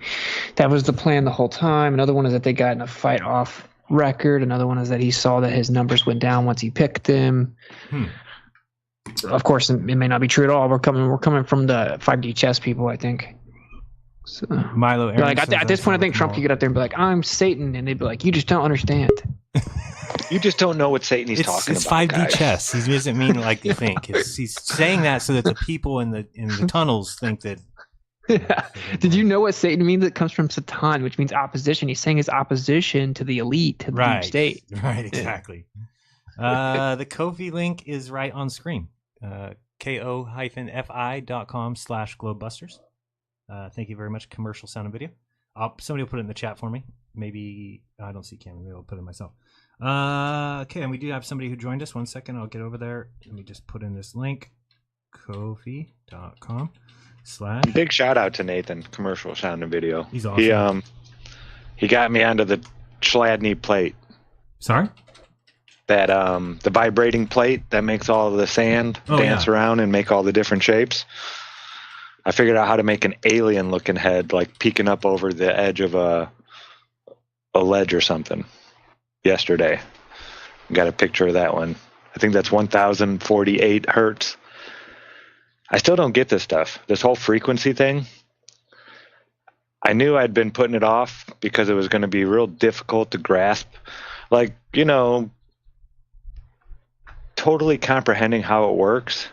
Speaker 9: that was the plan the whole time. Another one is that they got in a fight off record. Another one is that he saw that his numbers went down once he picked him. Of course, it may not be true at all. We're coming from the 5D chess people, I think. So,
Speaker 6: Milo,
Speaker 9: like at this point, I think Trump could get up there and be like, "I'm Satan," and they'd be like, "You just don't understand."
Speaker 7: You just don't know what Satan he's talking
Speaker 6: it's
Speaker 7: about.
Speaker 6: It's 5D
Speaker 7: guys.
Speaker 6: chess. He doesn't mean like you think. He's saying that so that the people in the tunnels think that.
Speaker 9: Yeah. Did you know what Satan means? It comes from Satan, which means opposition. He's saying his opposition to the elite, to the deep state.
Speaker 6: Right, exactly. The Ko-fi link is right on screen. ko-fi.com/globebusters. Thank you very much. Commercial sound and video. Somebody will put it in the chat for me. Maybe I don't see Cami. Maybe I'll put it myself. Okay, and we do have somebody who joined us. 1 second, I'll get over there. Let me just put in this link. Ko-fi.com/
Speaker 7: Big shout out to Nathan, commercial sound and video.
Speaker 6: He's awesome.
Speaker 7: He got me onto the Chladni plate.
Speaker 6: Sorry?
Speaker 7: That the vibrating plate that makes all of the sand dance around and make all the different shapes. I figured out how to make an alien looking head, like peeking up over the edge of a ledge or something yesterday. Got a picture of that one. I think that's 1048 hertz. I still don't get this stuff. This whole frequency thing. I knew I'd been putting it off because it was going to be real difficult to grasp. Like, totally comprehending how it works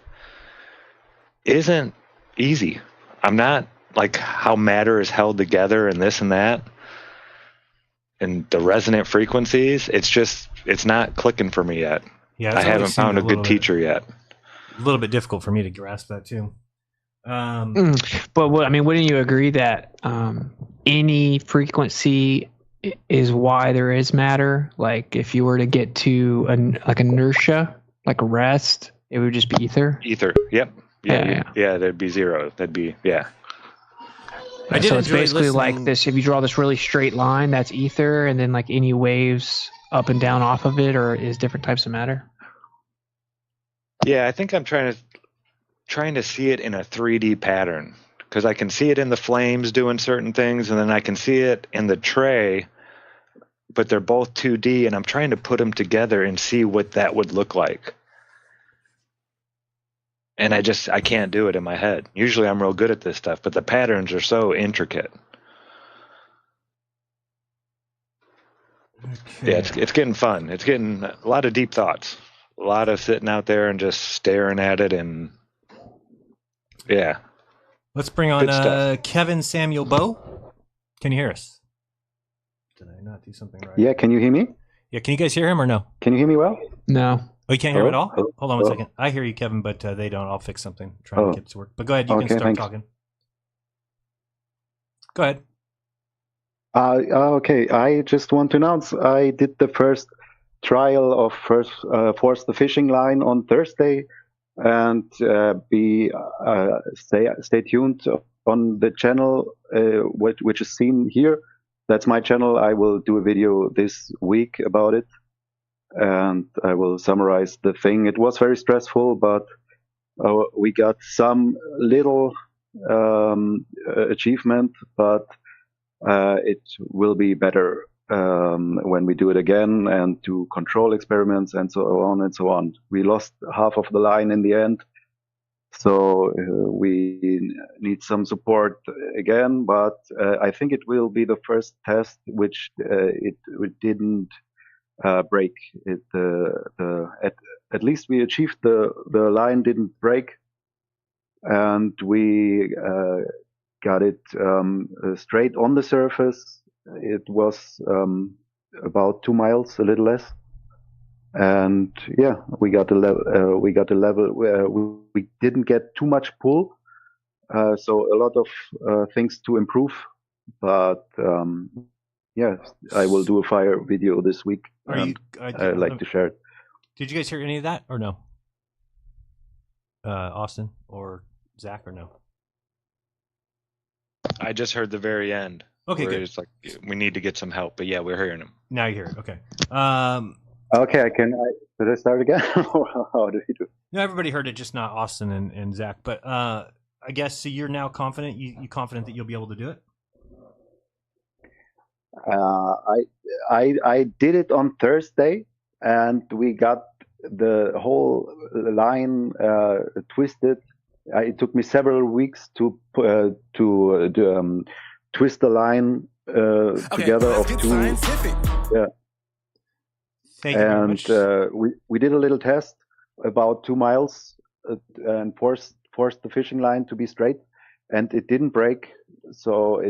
Speaker 7: isn't easy. I'm not like how matter is held together and this and that and the resonant frequencies. It's not clicking for me yet.
Speaker 6: Yeah,
Speaker 7: I haven't found a good teacher yet.
Speaker 6: A little bit difficult for me to grasp that too.
Speaker 9: But wouldn't you agree that any frequency is why there is matter? Like if you were to get to inertia, like rest, it would just be ether.
Speaker 7: Ether. Yep. Yeah. That'd be zero. That'd be
Speaker 9: So it's basically like this. If you draw this really straight line, that's ether, and then like any waves up and down off of it, or is different types of matter.
Speaker 7: Yeah, I think I'm trying to see it in a 3D pattern because I can see it in the flames doing certain things, and then I can see it in the tray, but they're both 2D, and I'm trying to put them together and see what that would look like. And I can't do it in my head. Usually I'm real good at this stuff, but the patterns are so intricate. Okay. Yeah, it's getting fun. It's getting a lot of deep thoughts. A lot of sitting out there and just staring at it and yeah.
Speaker 6: Let's bring on Kevin Samuel Bow. Can you hear us? Did I not do something right?
Speaker 10: Yeah, can you hear me?
Speaker 6: Yeah, can you guys hear him or no?
Speaker 10: Can you hear me well?
Speaker 9: No.
Speaker 6: Oh, you can't hear him at all? Hold on 1 second. I hear you, Kevin, but they don't. I'll fix something. Try to get it to work. But go ahead. You can start talking. Go ahead.
Speaker 10: Okay. I just want to announce I did the first trial of Force the Fishing Line on Thursday. And stay tuned on the channel, which is seen here. That's my channel. I will do a video this week about it. And I will summarize the thing. It was very stressful, but we got some little achievement, but it will be better when we do it again and do control experiments and so on and so on. We lost half of the line in the end, so we need some support again, but I think it will be the first test which it didn't break. At least we achieved the line didn't break, and we got it straight on the surface. It was about 2 miles, a little less, and yeah, we got a level. We didn't get too much pull, so a lot of things to improve. But yes, I will do a fire video this week. I'd like to share it.
Speaker 6: Did you guys hear any of that or no? Austin or Zach or no?
Speaker 7: I just heard the very end.
Speaker 6: Okay,
Speaker 7: where
Speaker 6: good.
Speaker 7: it's like we need to get some help, but yeah, we're hearing him.
Speaker 6: Now you hear it. Okay.
Speaker 10: Okay, did I start again? How did he do?
Speaker 6: No, everybody heard it, just not Austin and Zach. But I guess so. You're now confident. You confident that you'll be able to do it?
Speaker 10: I did it on Thursday, and we got the whole line twisted. It took me several weeks to twist the line together of two. Yeah.
Speaker 6: Thank you very much.
Speaker 10: we did a little test about 2 miles and forced the fishing line to be straight, and it didn't break. So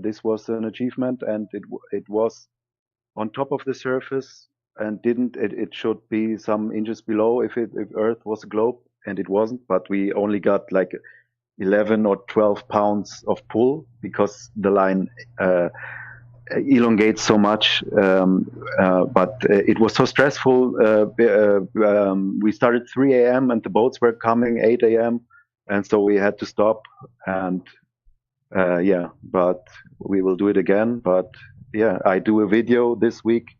Speaker 10: this was an achievement, and it was on top of the surface, and it should be some inches below if Earth was a globe, and it wasn't. But we only got like 11 or 12 pounds of pull because the line elongates so much. But it was so stressful. We started 3 a.m. and the boats were coming 8 a.m. and so we had to stop. And yeah, but we will do it again. But yeah, I do a video this week.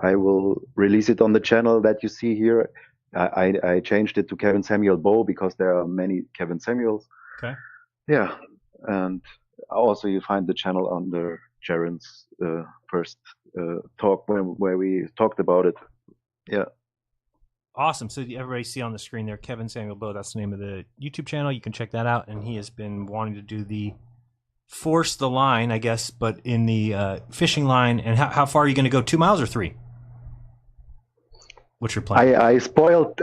Speaker 10: I will release it on the channel that you see here. I changed it to Kevin Samuel Bow because there are many Kevin Samuels.
Speaker 6: Okay.
Speaker 10: Yeah, and also you find the channel under Jeran's first talk where we talked about it. Yeah.
Speaker 6: Awesome. So everybody see on the screen there, Kevin Samuel Bow. That's the name of the YouTube channel. You can check that out. And he has been wanting to do the force the line, I guess, but in the fishing line. And how far are you going to go? 2 miles or 3? What's your plan?
Speaker 10: I spoiled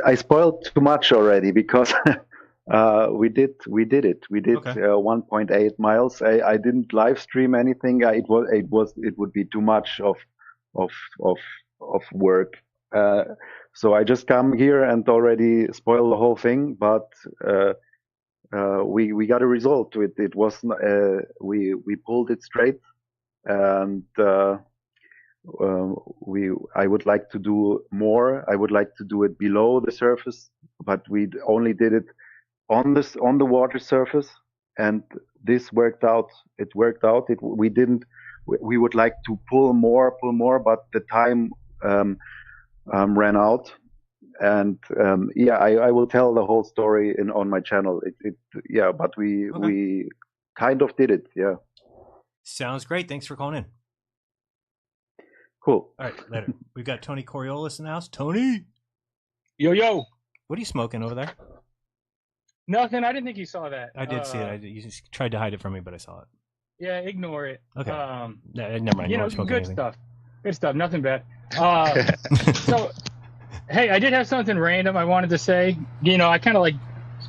Speaker 10: too much already because we did it. We did
Speaker 6: Okay.
Speaker 10: 1.8 miles. I didn't live stream anything. It would be too much of work. So I just come here and already spoil the whole thing. But we got a result to it. It was we pulled it straight, and I would like to do more. I would like to do it below the surface, but we only did it on the water surface, and this worked out. It worked out. We would like to pull more, but the time ran out. And yeah, I will tell the whole story on my channel. Yeah, but we kind of did it. Yeah.
Speaker 6: Sounds great. Thanks for calling in.
Speaker 10: Cool.
Speaker 6: All right, later. We've got Tony Coriolis in the house. Tony,
Speaker 11: Yo.
Speaker 6: what are you smoking over there?
Speaker 11: Nothing. I didn't think you saw that.
Speaker 6: I did see it. You just tried to hide it from me, but I saw it.
Speaker 11: Yeah, ignore it.
Speaker 6: Okay. Never mind.
Speaker 11: You know,
Speaker 6: won't smoke
Speaker 11: good
Speaker 6: anything.
Speaker 11: stuff. Good stuff. Nothing bad. So, hey, I did have something random I wanted to say. You know, I kind of like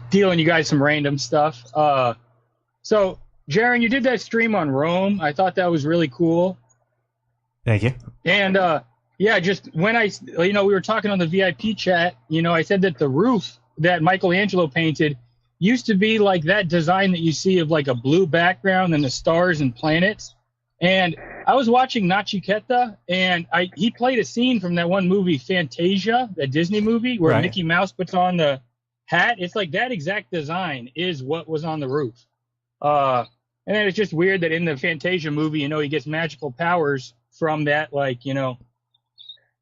Speaker 11: dealing you guys some random stuff. So, Jeran, you did that stream on Rome. I thought that was really cool.
Speaker 6: Thank you.
Speaker 11: And yeah, just when we were talking on the VIP chat, I said that the roof that Michelangelo painted used to be like that design that you see of like a blue background and the stars and planets. And I was watching Nachiketa, and he played a scene from that one movie, Fantasia, that Disney movie, where
Speaker 6: Right.
Speaker 11: Mickey Mouse puts on the hat. It's like that exact design is what was on the roof. And then it's just weird that in the Fantasia movie, he gets magical powers from that,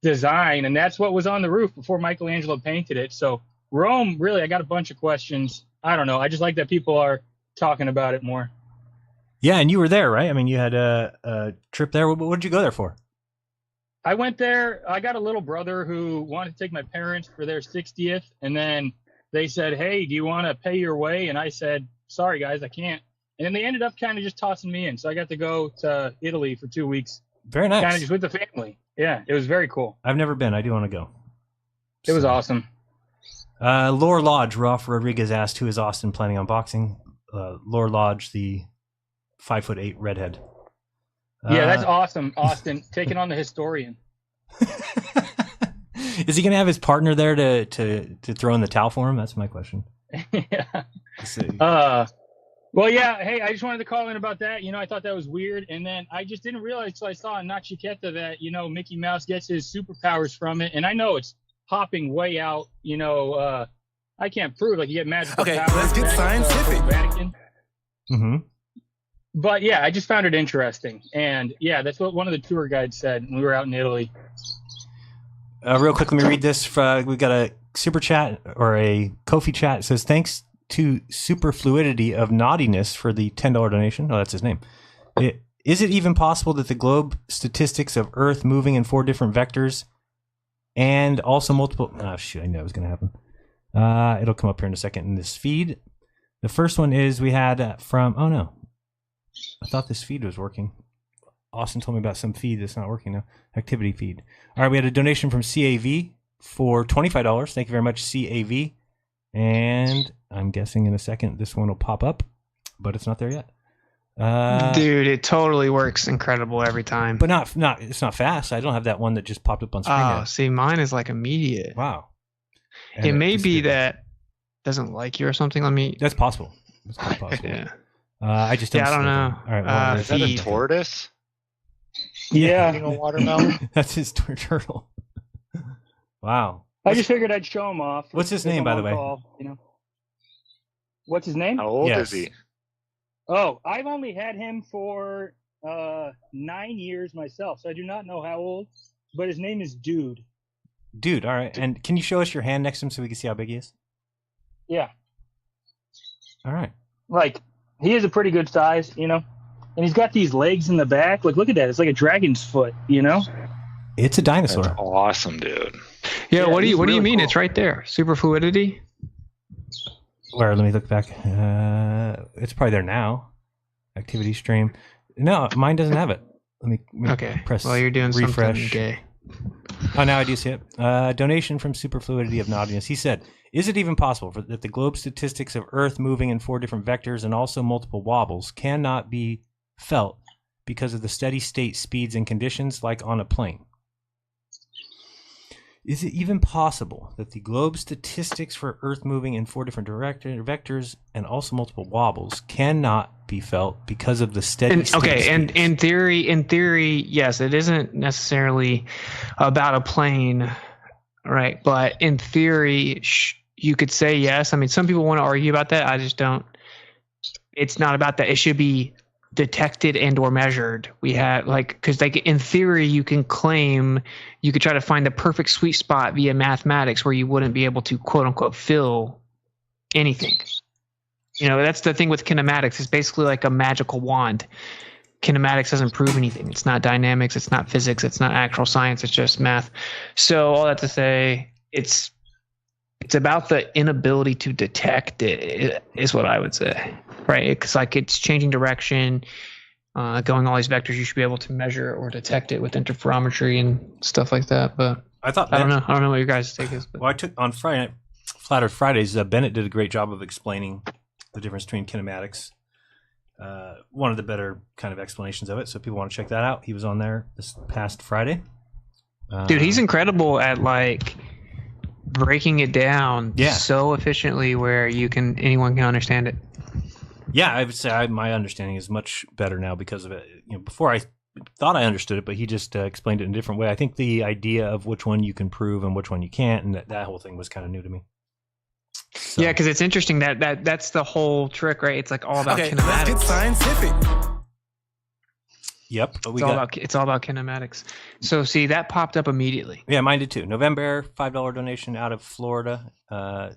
Speaker 11: design. And that's what was on the roof before Michelangelo painted it. So Rome, really, I got a bunch of questions. I don't know. I just like that people are talking about it more.
Speaker 6: Yeah, and you were there, right? I mean, you had a trip there. What did you go there for?
Speaker 11: I went there. I got a little brother who wanted to take my parents for their 60th. And then they said, hey, do you want to pay your way? And I said, sorry, guys, I can't. And then they ended up kind of just tossing me in. So I got to go to Italy for 2 weeks.
Speaker 6: Very nice.
Speaker 11: Kind of just with the family. Yeah, it was very cool.
Speaker 6: I've never been. I do want to go.
Speaker 11: It was awesome.
Speaker 6: Lur Lodge, Ralph Rodriguez asked, who is Austin planning on boxing? Lur Lodge, the 5'8" redhead.
Speaker 11: Yeah, that's awesome. Austin taking on the historian.
Speaker 6: Is he going to have his partner there to throw in the towel for him? That's my question.
Speaker 11: Yeah. Well, yeah. Hey, I just wanted to call in about that. I thought that was weird, and then I just didn't realize till I saw in Nachiketa that Mickey Mouse gets his superpowers from it, and I know it's hopping way out. I can't prove like you get magical powers. Okay, let's get scientific. Vatican.
Speaker 6: Mm-hmm.
Speaker 11: But yeah, I just found it interesting, and yeah, that's what one of the tour guides said when we were out in Italy.
Speaker 6: Real quick, let me read this. We've got a super chat or a Ko-fi chat. It says, thanks to Superfluidity of Naughtiness for the $10 donation. Oh, that's his name. Is it even possible that the globe statistics of Earth moving in 4 different vectors and also multiple... Oh, shoot, I knew it was going to happen. It'll come up here in a second in this feed. The first one is we had from... Oh, no. I thought this feed was working. Austin told me about some feed that's not working now. Activity feed. All right, we had a donation from CAV for $25. Thank you very much, CAV. And I'm guessing in a second this one will pop up, but it's not there yet.
Speaker 9: Dude, it totally works incredible every time.
Speaker 6: But it's not fast. I don't have that one that just popped up on screen yet.
Speaker 9: See, mine is like immediate.
Speaker 6: Wow.
Speaker 9: And it may be that doesn't like you or something.
Speaker 6: That's possible. That's quite possible.
Speaker 9: Yeah.
Speaker 6: I just don't.
Speaker 9: I don't know.
Speaker 6: All right.
Speaker 7: Is that a tortoise?
Speaker 11: Yeah.
Speaker 7: Eating a watermelon?
Speaker 6: That's his turtle. Wow.
Speaker 11: I just figured I'd show him off.
Speaker 6: What's his name, by the way?
Speaker 11: What's his name?
Speaker 7: How old is he?
Speaker 11: Oh, I've only had him for 9 years myself, so I do not know how old, but his name is Dude.
Speaker 6: Dude, all right. And can you show us your hand next to him so we can see how big he is?
Speaker 11: Yeah.
Speaker 6: All right.
Speaker 11: Like, he is a pretty good size, and he's got these legs in the back. Like, look at that. It's like a dragon's foot,
Speaker 6: It's a dinosaur.
Speaker 7: That's awesome, dude.
Speaker 9: Yeah, what do you
Speaker 11: really
Speaker 9: mean?
Speaker 11: cool.
Speaker 9: It's right there. Superfluidity.
Speaker 6: Where? Let me look back. It's probably there now. Activity stream. No, mine doesn't have it. Let me
Speaker 9: Okay.
Speaker 6: press
Speaker 9: Well, you're doing
Speaker 6: refresh.
Speaker 9: something gay.
Speaker 6: Oh, now I do see it. Donation from Superfluidity of Naughtiness. He said, is it even possible that the globe statistics of Earth moving in 4 different vectors and also multiple wobbles cannot be felt because of the steady state speeds and conditions like on a plane? Is it even possible that the globe statistics for Earth moving in 4 different vectors and also multiple wobbles cannot be felt because of the steady state speeds?
Speaker 9: And in theory, yes, it isn't necessarily about a plane, right? But in theory, you could say yes. I mean, some people want to argue about that. I just don't. It's not about that. It should be detected and or measured. We have because in theory you can claim you could try to find the perfect sweet spot via mathematics where you wouldn't be able to quote unquote fill anything. That's the thing with kinematics. It's basically like a magical wand. Kinematics doesn't prove anything. It's not dynamics, it's not physics, it's not actual science, it's just math. So all that to say, it's about the inability to detect it is what I would say. Right, it's like it's changing direction, going all these vectors. You should be able to measure or detect it with interferometry and stuff like that. But I don't know what your guys' take is. But.
Speaker 6: Well, I took on Friday, Flat Earth Fridays. Bennett did a great job of explaining the difference between kinematics. One of the better kind of explanations of it. So if people want to check that out, he was on there this past Friday.
Speaker 9: Dude, he's incredible at breaking it down so efficiently where anyone can understand it.
Speaker 6: Yeah, I would say my understanding is much better now because of it. Before I thought I understood it, but he just explained it in a different way. I think the idea of which one you can prove and which one you can't, and that whole thing was kind of new to me. So.
Speaker 9: Yeah, because it's interesting that's the whole trick, right? It's like all about kinematics.
Speaker 12: Let's get scientific.
Speaker 6: Yep, but
Speaker 9: it's all about kinematics. So see, that popped up immediately.
Speaker 6: Yeah, mine did too. November, $5 donation out of Florida.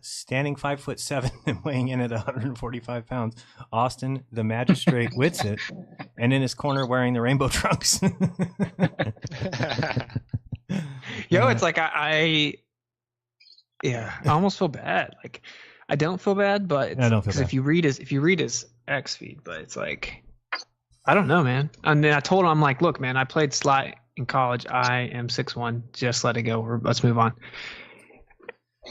Speaker 6: Standing 5'7" and weighing in at 145 pounds. Austin, the magistrate, wits it, and in his corner wearing the rainbow trunks.
Speaker 9: Yo, it's like I almost feel bad. Like I don't feel bad, but
Speaker 6: I don't feel bad.
Speaker 9: If you read his X feed, but it's like. I don't know, man. And then I told him, I'm like, look, man, I played Sly in college. I am 6'1". Just let it go. Let's move on.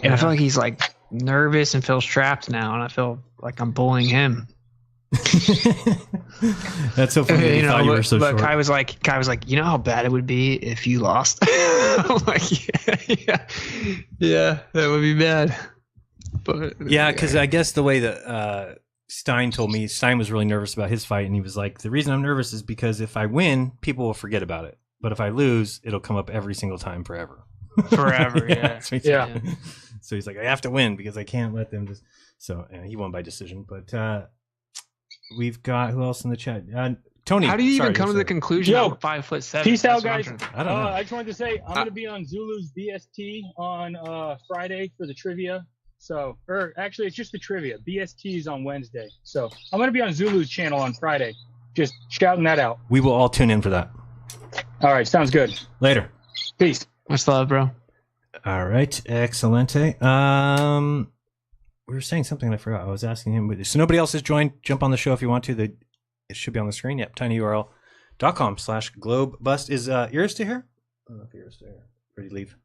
Speaker 9: And I feel like he's like nervous and feels trapped now, and I feel like I'm bullying him.
Speaker 6: That's so funny.
Speaker 9: You
Speaker 6: You
Speaker 9: know,
Speaker 6: thought you were so
Speaker 9: but
Speaker 6: short.
Speaker 9: Kai was like, you know how bad it would be if you lost. I'm like, yeah, that would be bad. But
Speaker 6: Yeah, because I guess the way that Stein told me, Stein was really nervous about his fight, and he was like, the reason I'm nervous is because if I win, people will forget about it. But if I lose, it'll come up every single time forever.
Speaker 9: forever. Yeah.
Speaker 6: That's what he said. So he's like, I have to win because I can't let them just. So he won by decision. But we've got who else in the chat? Tony.
Speaker 9: How do you even
Speaker 6: sorry,
Speaker 9: come to the
Speaker 6: sorry.
Speaker 9: conclusion?
Speaker 11: Yo,
Speaker 9: I'm 5'7".
Speaker 11: Peace out,
Speaker 9: That's what I'm
Speaker 11: guys.
Speaker 9: trying-
Speaker 6: I don't know.
Speaker 11: I just wanted to say I'm going to be on Zulu's BST on Friday for the trivia. So, or actually, it's just the trivia. BST is on Wednesday. So I'm going to be on Zulu's channel on Friday. Just shouting that out.
Speaker 6: We will all tune in for that.
Speaker 11: All right, sounds good.
Speaker 6: Later.
Speaker 11: Peace.
Speaker 9: Much love, bro.
Speaker 6: All right. Excelente. We were saying something and I forgot. I was asking him. So nobody else has joined. Jump on the show if you want to. It should be on the screen. Yep. tinyurl.com/globebust. Is Iris still here? I don't know if Iris still here. Ready to leave?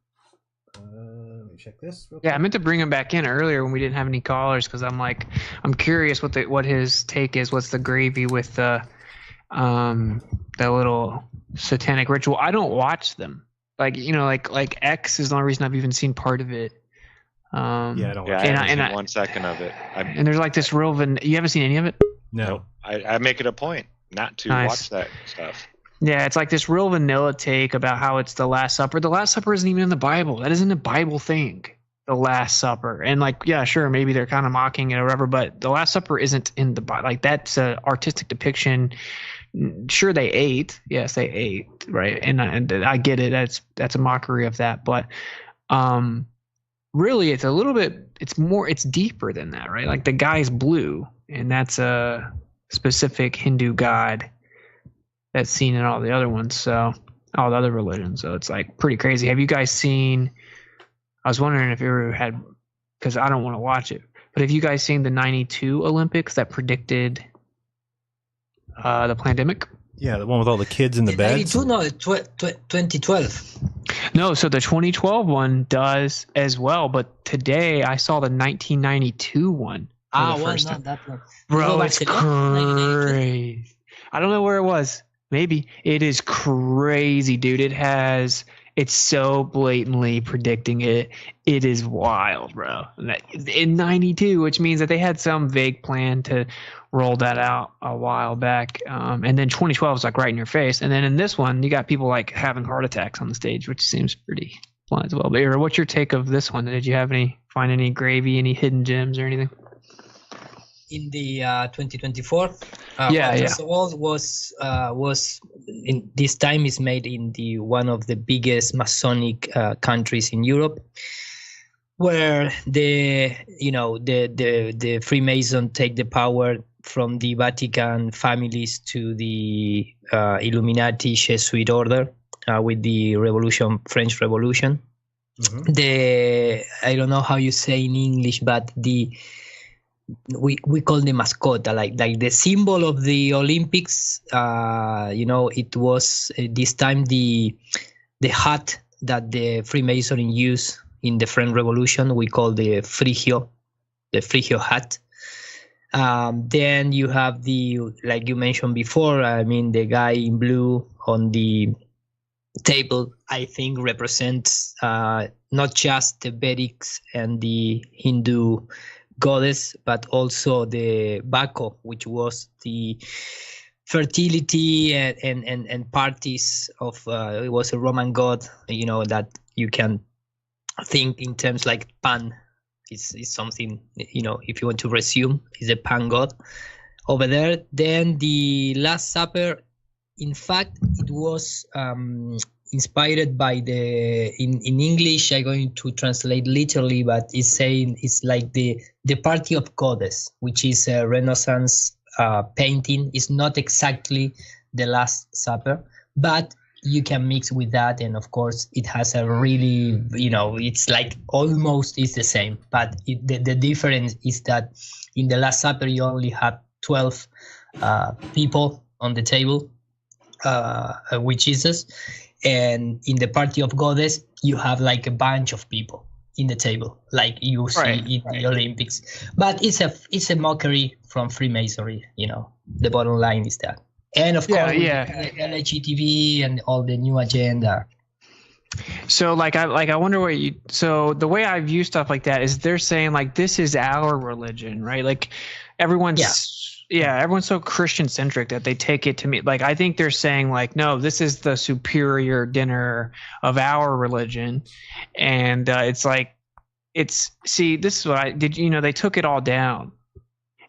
Speaker 6: Let me check this. Real
Speaker 9: Yeah, I
Speaker 6: quick.
Speaker 9: meant to bring him back in earlier when we didn't have any callers because I'm curious what his take is. What's the gravy with the little Satanic Ritual? I don't watch them. Like X is the only reason I've even seen part of it.
Speaker 6: Yeah, I don't
Speaker 7: Yeah,
Speaker 6: watch
Speaker 7: I
Speaker 6: it.
Speaker 7: haven't seen 1 second of it.
Speaker 9: And there's like this real you haven't seen any of it?
Speaker 6: No.
Speaker 7: I make it a point not to
Speaker 9: Nice.
Speaker 7: watch that stuff.
Speaker 9: Yeah, it's like this real vanilla take about how it's the Last Supper. The Last Supper isn't even in the Bible. That isn't a Bible thing. The Last Supper. And like, yeah, sure, maybe they're kind of mocking it or whatever, but the Last Supper isn't in the Bible. Like that's an artistic depiction. Sure, they ate. Yes, they ate, right? And I get it. That's a mockery of that, but really, it's a little bit. It's deeper than that, right? Like the guy's blue, and that's a specific Hindu god that's seen in all the other ones. So all the other religions. So it's like pretty crazy. Have you guys seen? I was wondering if you ever had, because I don't want to watch it, but have you guys seen the '92 Olympics that predicted the pandemic?
Speaker 6: Yeah, the one with all the kids in the beds.
Speaker 12: 92, no, 2012.
Speaker 9: No, so the 2012 one does as well, but today I saw the 1992 one. For the first time.
Speaker 12: that one.
Speaker 9: Bro,
Speaker 12: Was
Speaker 9: it's
Speaker 12: it Barcelona?
Speaker 9: crazy. I don't know where it was. Maybe. It is crazy, dude. It's so blatantly predicting it. It is wild, bro. In 92, which means that they had some vague plan to roll that out a while back. And then 2012 is like right in your face. And then in this one, you got people like having heart attacks on the stage, which seems pretty blunt as well. But Ira, what's your take of this one? Did you find any gravy, any hidden gems or anything?
Speaker 12: In the 2024,
Speaker 9: Yeah.
Speaker 12: first of all, was in this time is made in the one of the biggest Masonic countries in Europe, where the Freemason take the power from the Vatican families to the Illuminati Jesuit order with the French Revolution. Mm-hmm. I don't know how you say in English, but we call the mascota, like the symbol of the Olympics. It was this time the hat that the Freemason used in the French Revolution. We call the frigio hat. Then you have like you mentioned before. I mean, the guy in blue on the table, I think, represents not just the Vedics and the Hindu goddess, but also the Baco, which was the fertility and parties of it was a Roman god, that you can think in terms like Pan is something, if you want to resume, is a Pan god over there. Then the Last Supper, in fact, it was inspired by in English. I'm going to translate literally, but it's saying it's like the party of goddess, which is a Renaissance painting. It's not exactly the Last Supper, but you can mix with that, and of course it has a really, it's like almost is the same, but the difference is that in the Last Supper you only have 12 people on the table, witches, and in the party of goddess you have like a bunch of people in the table, like you see in the Olympics. But it's a mockery from Freemasonry. The bottom line is that, and of course, LGTB and all the new agenda.
Speaker 9: So I wonder what you. So the way I view stuff like that is they're saying like this is our religion, right? Like everyone's everyone's so Christian centric that they take it to me. Like I think they're saying like, no, this is the superior dinner of our religion, and it's like this is what I did. They took it all down.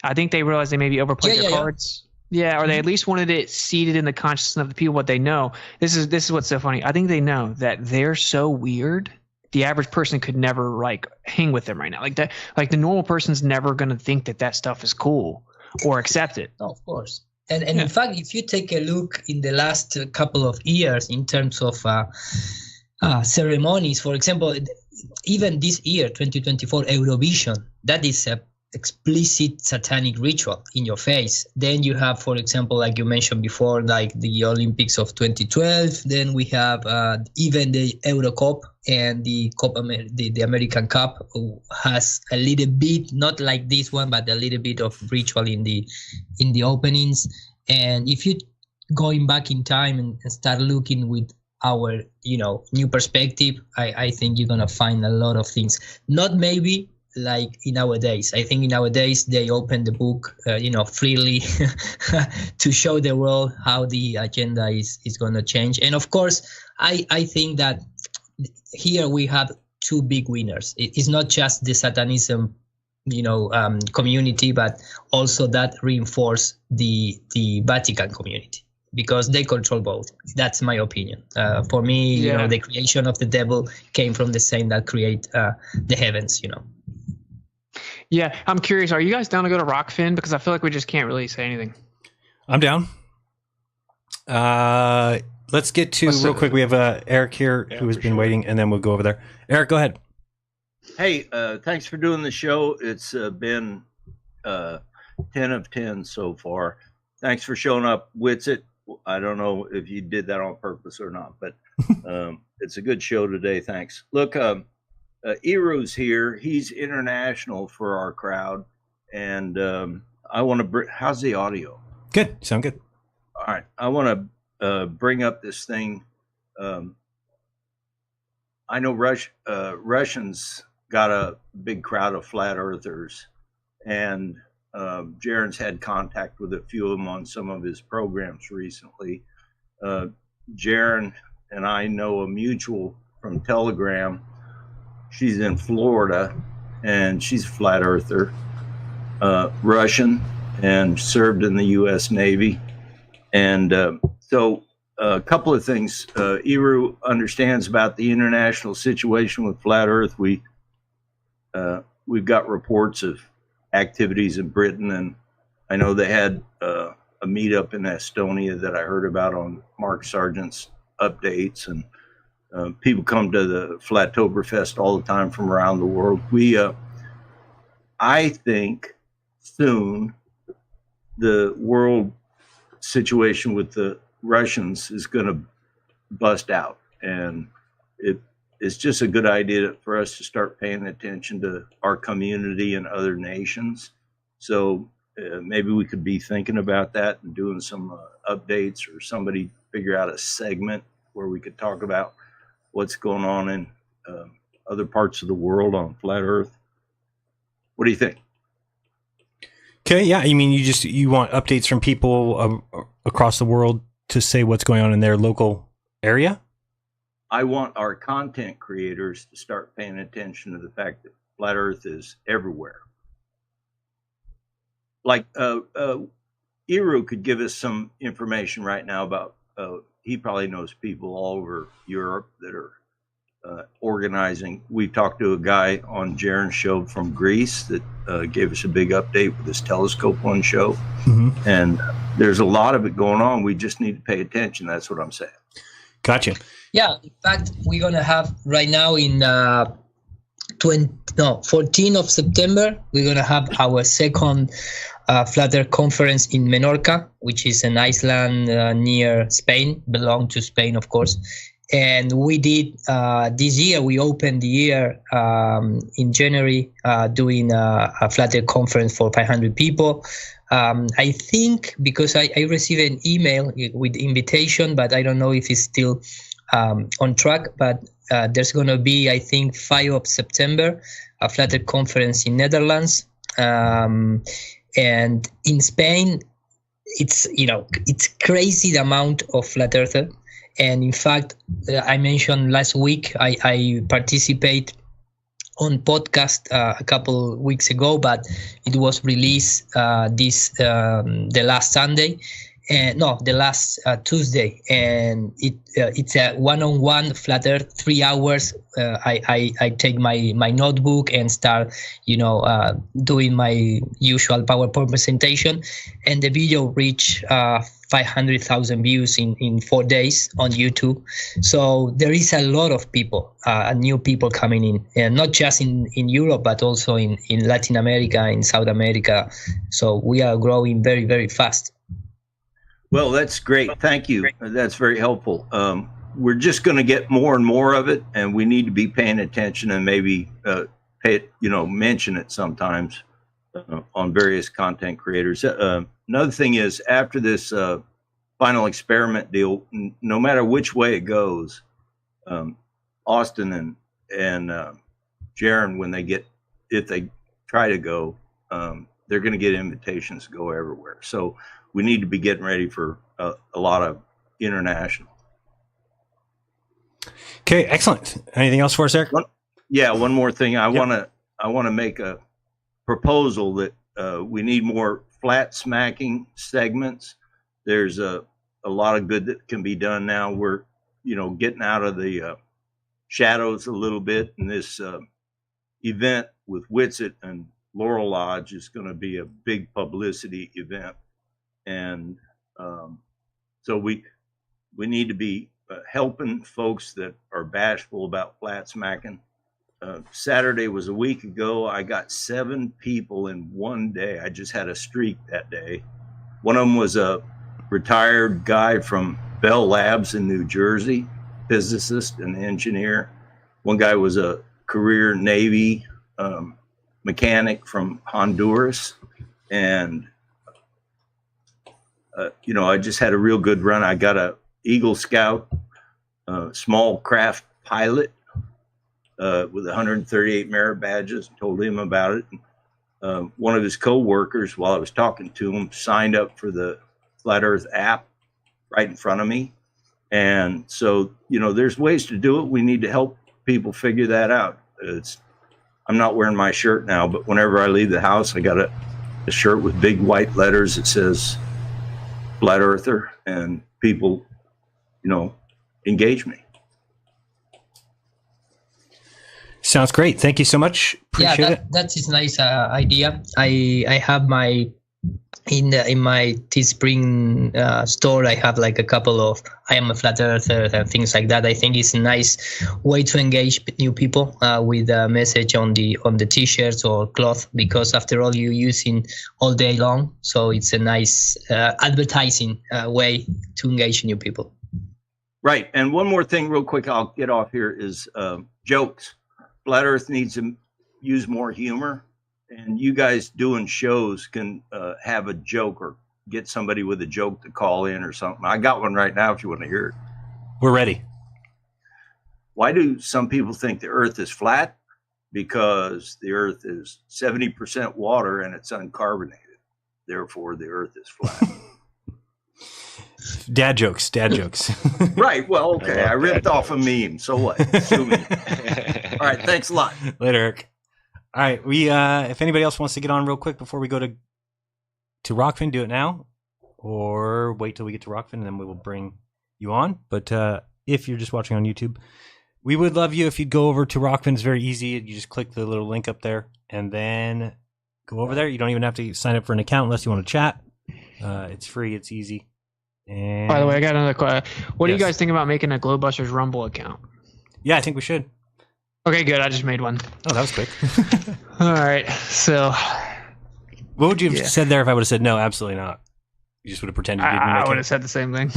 Speaker 9: I think they realized they maybe overplayed their cards. Yeah, or they at least wanted it seated in the consciousness of the people what they know. This is what's so funny. I think they know that they're so weird. The average person could never like hang with them right now. Like that, like the normal person's never gonna think that stuff is cool or accept it.
Speaker 12: No, of course. And in fact, if you take a look in the last couple of years in terms of ceremonies, for example, even this year, 2024 Eurovision, that is a explicit satanic ritual in your face. Then you have, for example, like you mentioned before, like the Olympics of 2012. Then we have even the Euro Cup and the the American Cup has a little bit, not like this one, but a little bit of ritual in the openings. And if you going back in time and start looking with our new perspective, I think you're gonna find a lot of things. Not maybe like in our days. I think in our days they open the book, freely to show the world how the agenda is going to change. And of course, I think that here we have two big winners. It's not just the Satanism, community, but also that reinforce the Vatican community because they control both. That's my opinion. For me, the creation of the devil came from the same that create the heavens.
Speaker 9: Yeah, I'm curious. Are you guys down to go to Rockfin? Because I feel like we just can't really say anything.
Speaker 6: I'm down. Let's get to real quick. We have Eric here who has been waiting, and then we'll go over there. Eric, go ahead.
Speaker 13: Hey, thanks for doing the show. It's been 10 of 10 so far. Thanks for showing up. Witsit. I don't know if you did that on purpose or not, but it's a good show today. Thanks. Look, Iru's here. He's international for our crowd, and I want to. How's the audio?
Speaker 6: Good. Sound good.
Speaker 13: All right. I want to bring up this thing. I know Russians got a big crowd of flat earthers, and Jeran's had contact with a few of them on some of his programs recently. Jeran and I know a mutual from Telegram. She's in Florida, and she's a flat earther, Russian, and served in the U.S. Navy. And so a couple of things. Iru understands about the international situation with flat earth. We've got reports of activities in Britain, and I know they had a meetup in Estonia that I heard about on Mark Sargent's updates, and people come to the Flattoberfest all the time from around the world. I think soon the world situation with the Russians is going to bust out, and it's just a good idea for us to start paying attention to our community and other nations. So maybe we could be thinking about that and doing some updates, or somebody figure out a segment where we could talk about what's going on in other parts of the world on flat earth. What do you think?
Speaker 6: Okay, yeah. I mean, you want updates from people across the world to say what's going on in their local area?
Speaker 13: I want our content creators to start paying attention to the fact that flat earth is everywhere. Like Iru could give us some information right now about, he probably knows people all over Europe that are organizing. We talked to a guy on Jeran's show from Greece that gave us a big update with his Telescope One show. Mm-hmm. And there's a lot of it going on. We just need to pay attention. That's what I'm saying.
Speaker 6: Gotcha.
Speaker 12: Yeah, in fact, we're going to have right now in 14th of September, we're going to have our second Flat Earth conference in Menorca, which is an island near Spain, belong to Spain, of course. And we did this year, we opened the year in January doing a Flat Earth conference for 500 people. I think because I received an email with invitation, but I don't know if it's still on track, but there's going to be, I think, 5 of September, a Flat Earth conference in Netherlands. And in Spain, it's crazy the amount of Flat Earther. And in fact, I mentioned last week, I participate on podcast a couple weeks ago, but it was released the last Sunday. The last Tuesday, and it's a one-on-one Flat Earth, 3 hours. I take my notebook and start, doing my usual PowerPoint presentation, and the video reached 500,000 views in 4 days on YouTube. So there is a lot of people, new people coming in, and not just in Europe, but also in Latin America, in South America. So we are growing very, very fast.
Speaker 13: Well, that's great. Thank you. That's very helpful. We're just going to get more and more of it, and we need to be paying attention and maybe mention it sometimes on various content creators. Another thing is, after this final experiment deal, no matter which way it goes, Austin and Jeran, if they try to go, they're going to get invitations to go everywhere. So we need to be getting ready for a lot of international.
Speaker 6: Okay, excellent. Anything else for us, Eric?
Speaker 13: One more thing. I want to make a proposal that we need more flat smacking segments. There's a lot of good that can be done now. We're getting out of the shadows a little bit, and this event with Whitsett and Lur Lodge is going to be a big publicity event. And so we need to be helping folks that are bashful about flat smacking. Saturday was a week ago. I got 7 people in one day. I just had a streak that day. One of them was a retired guy from Bell Labs in New Jersey, physicist and engineer. One guy was a career Navy mechanic from Honduras. And I just had a real good run. I got a Eagle Scout, small craft pilot with 138 merit badges. Told him about it. One of his co-workers, while I was talking to him, signed up for the Flat Earth app right in front of me. And so, there's ways to do it. We need to help people figure that out. I'm not wearing my shirt now, but whenever I leave the house, I got a shirt with big white letters that says Flat Earther, and people, engage me.
Speaker 6: Sounds great. Thank you so much. Appreciate it.
Speaker 12: That is nice idea. I have in my Teespring store, I have like a couple of I am a Flat Earther and things like that. I think it's a nice way to engage new people with a message on the t-shirts or cloth, because after all, you're using all day long. So it's a nice advertising way to engage new people.
Speaker 13: Right. And one more thing real quick, I'll get off here, is jokes. Flat Earth needs to use more humor. And you guys doing shows can have a joke or get somebody with a joke to call in or something. I got one right now if you want to hear it.
Speaker 6: We're ready.
Speaker 13: Why do some people think the Earth is flat? Because the Earth is 70% water and it's uncarbonated. Therefore, the Earth is flat.
Speaker 6: Dad jokes.
Speaker 13: Right. Well, okay. I ripped off a meme. So what? Sue me. All right. Thanks a lot.
Speaker 6: Later, Eric. All right, we if anybody else wants to get on real quick before we go to Rockfin, do it now, or wait till we get to Rockfin and then we will bring you on. But if you're just watching on YouTube, we would love you if you'd go over to Rockfin. It's very easy. You just click the little link up there and then go over there. You don't even have to sign up for an account unless you want to chat. It's free. It's easy. And
Speaker 9: by the way, I got another question. What do you guys think about making a GLOBEBUSTERS Rumble account?
Speaker 6: Yeah, I think we should.
Speaker 9: Okay, good. I just made one.
Speaker 6: Oh, that was quick.
Speaker 9: All right. So
Speaker 6: What would you have
Speaker 9: Yeah.
Speaker 6: said there if I would have said no? Absolutely not. You just would have pretended you didn't
Speaker 9: I
Speaker 6: make
Speaker 9: would
Speaker 6: it.
Speaker 9: have said the same thing.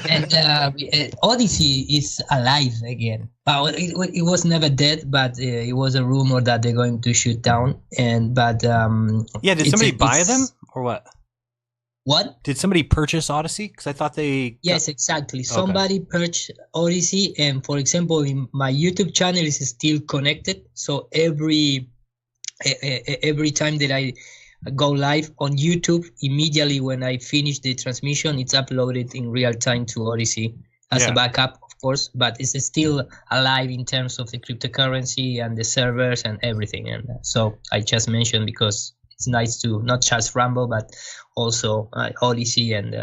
Speaker 12: And Odyssey is alive again. It was never dead, but it was a rumor that they're going to shoot down.
Speaker 6: Yeah, did somebody buy them or what?
Speaker 12: What?
Speaker 6: Did somebody purchase Odyssey? Because I thought they.
Speaker 12: Yes, exactly. Somebody purchased Odyssey, and for example, in my YouTube channel is still connected. So every time that I go live on YouTube, immediately when I finish the transmission, it's uploaded in real time to Odyssey as a backup, of course. But it's still alive in terms of the cryptocurrency and the servers and everything. And so I just mentioned because it's nice to not just Rumble, but also Odyssey and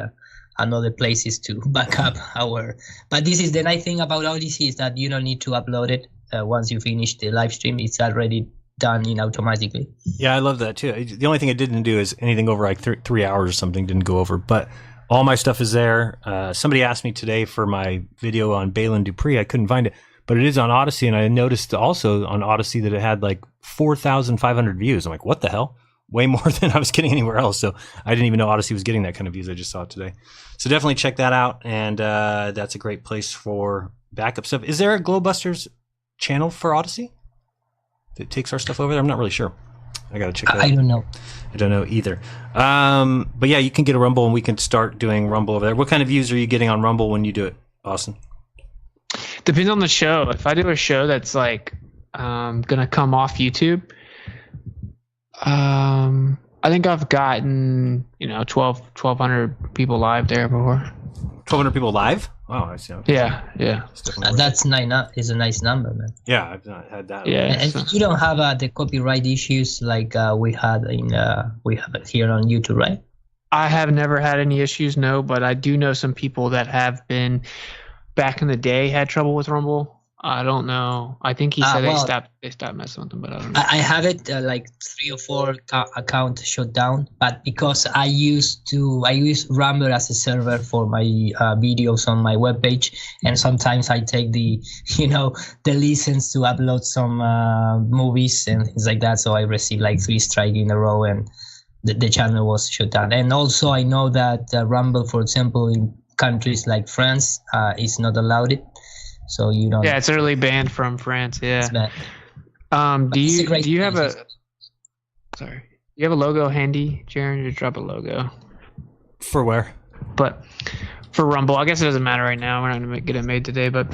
Speaker 12: other places to back up our. But this is the nice thing about Odyssey is that you don't need to upload it once you finish the live stream. It's already done in automatically.
Speaker 6: Yeah, I love that too. The only thing it didn't do is anything over like 3 hours or something didn't go over, but all my stuff is there. Somebody asked me today for my video on Balin Dupree. I couldn't find it, but it is on Odyssey, and I noticed also on Odyssey that it had like 4,500 views. I'm like, what the hell? Way more than I was getting anywhere else. So I didn't even know Odyssey was getting that kind of views. I just saw it today. So definitely check that out, and that's a great place for backup stuff. Is there a GLOBEBUSTERS channel for Odyssey that takes our stuff over there? I'm not really sure. I gotta check that out.
Speaker 12: I don't know.
Speaker 6: I don't know either. But yeah, you can get a Rumble and we can start doing Rumble over there. What kind of views are you getting on Rumble when you do it, Austin?
Speaker 9: Depends on the show. If I do a show that's like gonna come off YouTube, I think I've gotten 1,200 people live there before.
Speaker 6: 1,200 people live? Wow, I see.
Speaker 9: Yeah.
Speaker 12: That's is a nice number, man.
Speaker 6: Yeah, I've not had that.
Speaker 9: Yeah.
Speaker 12: And you don't have the copyright issues like we have it here on YouTube, right?
Speaker 9: I have never had any issues, no, but I do know some people that have been back in the day had trouble with Rumble. I don't know. I think he said they stopped messing with them, but I don't know.
Speaker 12: I have it like 3 or 4 accounts shut down, but because I use Rumble as a server for my videos on my webpage, and sometimes I take the license to upload some movies and things like that. So I received like 3 strikes in a row, and the channel was shut down. And also I know that Rumble, for example, in countries like France, is not allowed it. So you don't.
Speaker 9: Yeah, it's early banned from France. Yeah. Do you have a? Sorry, you have a logo handy, Jeran? Just drop a logo.
Speaker 6: For where?
Speaker 9: But for Rumble, I guess it doesn't matter right now. We're not gonna get it made today, but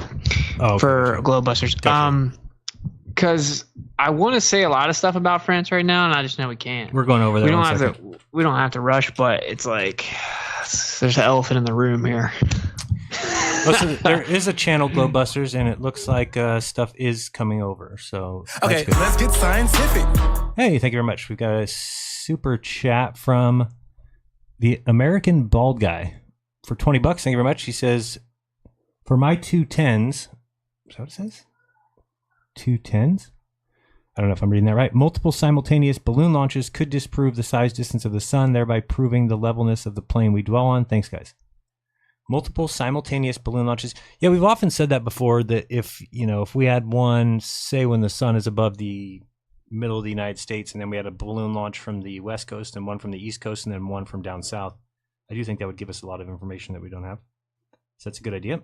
Speaker 9: for GLOBEBUSTERS.
Speaker 6: Gotcha.
Speaker 9: Because I want to say a lot of stuff about France right now, and I just know we can't.
Speaker 6: We're going over there.
Speaker 9: We don't have to rush, but it's like there's an elephant in the room here.
Speaker 6: So there is a channel, GLOBEBUSTERS, and it looks like stuff is coming over. So
Speaker 14: okay, let's get scientific.
Speaker 6: Hey, thank you very much. We've got a super chat from the American Bald Guy for $20. Thank you very much. He says, for my 2 10s, is that what it says? 2 10s? I don't know if I'm reading that right. Multiple simultaneous balloon launches could disprove the size distance of the sun, thereby proving the levelness of the plane we dwell on. Thanks, guys. Multiple simultaneous balloon launches. Yeah, we've often said that before, that if we had one, say when the sun is above the middle of the United States, and then we had a balloon launch from the West Coast and one from the East Coast and then one from down south, I do think that would give us a lot of information that we don't have. So that's a good idea.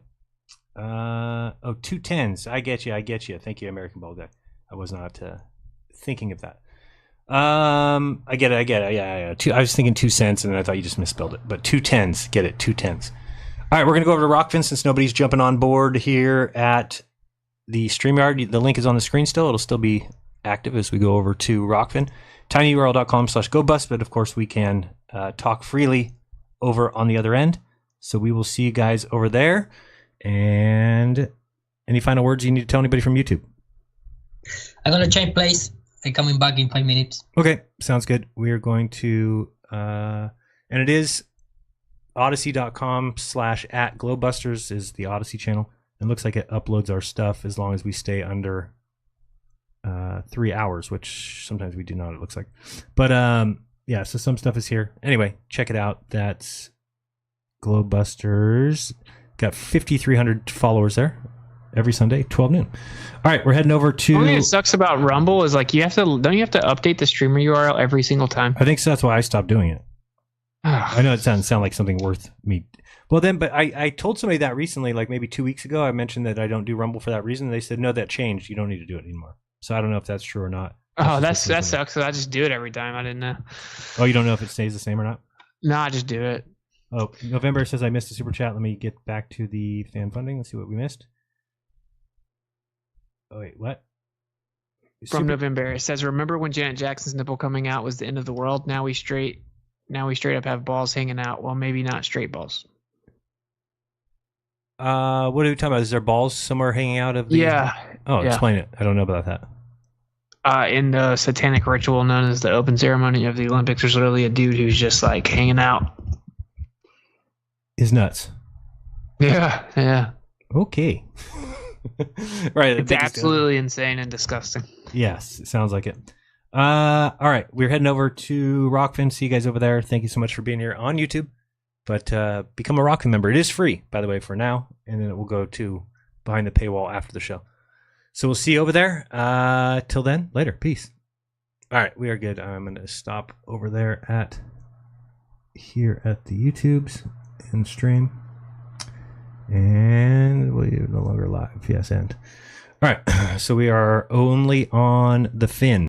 Speaker 6: 2 10s. I get you. Thank you, American Bald Guy. I was not thinking of that. I get it. Yeah. I was thinking 2 cents, and then I thought you just misspelled it. But 2 10s. Get it, 2 10s. All right, we're going to go over to Rockfin since nobody's jumping on board here at the StreamYard. The link is on the screen still. It'll still be active as we go over to Rockfin. tinyurl.com/GoBust, but of course we can talk freely over on the other end. So we will see you guys over there. And any final words you need to tell anybody from YouTube?
Speaker 12: I'm going to change place. I'm coming back in 5 minutes.
Speaker 6: Okay, sounds good. We're going to, and it is odyssey.com/@GLOBEBUSTERS is the Odyssey channel. It looks like it uploads our stuff as long as we stay under 3 hours, which sometimes we do not, it looks like. But yeah, so some stuff is here. Anyway, check it out. That's GLOBEBUSTERS. Got 5,300 followers there. every Sunday, 12 noon. All right, we're heading over to.
Speaker 9: The only thing that sucks about Rumble is like don't you have to update the streamer URL every single time?
Speaker 6: I think so. That's why I stopped doing it. I know it doesn't sound like something worth me. Well, then, but I told somebody that recently, like maybe 2 weeks ago. I mentioned that I don't do Rumble for that reason. They said, no, that changed. You don't need to do it anymore. So I don't know if that's true or not.
Speaker 9: Oh, that sucks. So I just do it every time. I didn't know.
Speaker 6: Oh, you don't know if it stays the same or not?
Speaker 9: No, I just do it.
Speaker 6: Oh, November says I missed a super chat. Let me get back to the fan funding. Let's see what we missed. Oh, wait, what?
Speaker 9: From November, it says, remember when Janet Jackson's nipple coming out was the end of the world? Now we straight up have balls hanging out. Well, maybe not straight balls.
Speaker 6: What are we talking about? Is there balls somewhere hanging out of the...
Speaker 9: Yeah.
Speaker 6: Oh,
Speaker 9: yeah.
Speaker 6: Explain it. I don't know about that.
Speaker 9: In the Satanic Ritual known as the open ceremony of the Olympics, there's literally a dude who's just like hanging out.
Speaker 6: His nuts.
Speaker 9: Yeah.
Speaker 6: Okay. Right.
Speaker 9: It's absolutely insane and disgusting.
Speaker 6: Yes, it sounds like it. All right, we're heading over to Rockfin. See you guys over there. Thank you so much for being here on YouTube. But become a Rockfin member. It is free, by the way, for now, and then it will go to behind the paywall after the show. So we'll see you over there. Till then, later. Peace. All right, we are good. I'm going to stop over there here at the YouTubes and stream. And we're no longer live. Yes, end. All right, so we are only on the fin.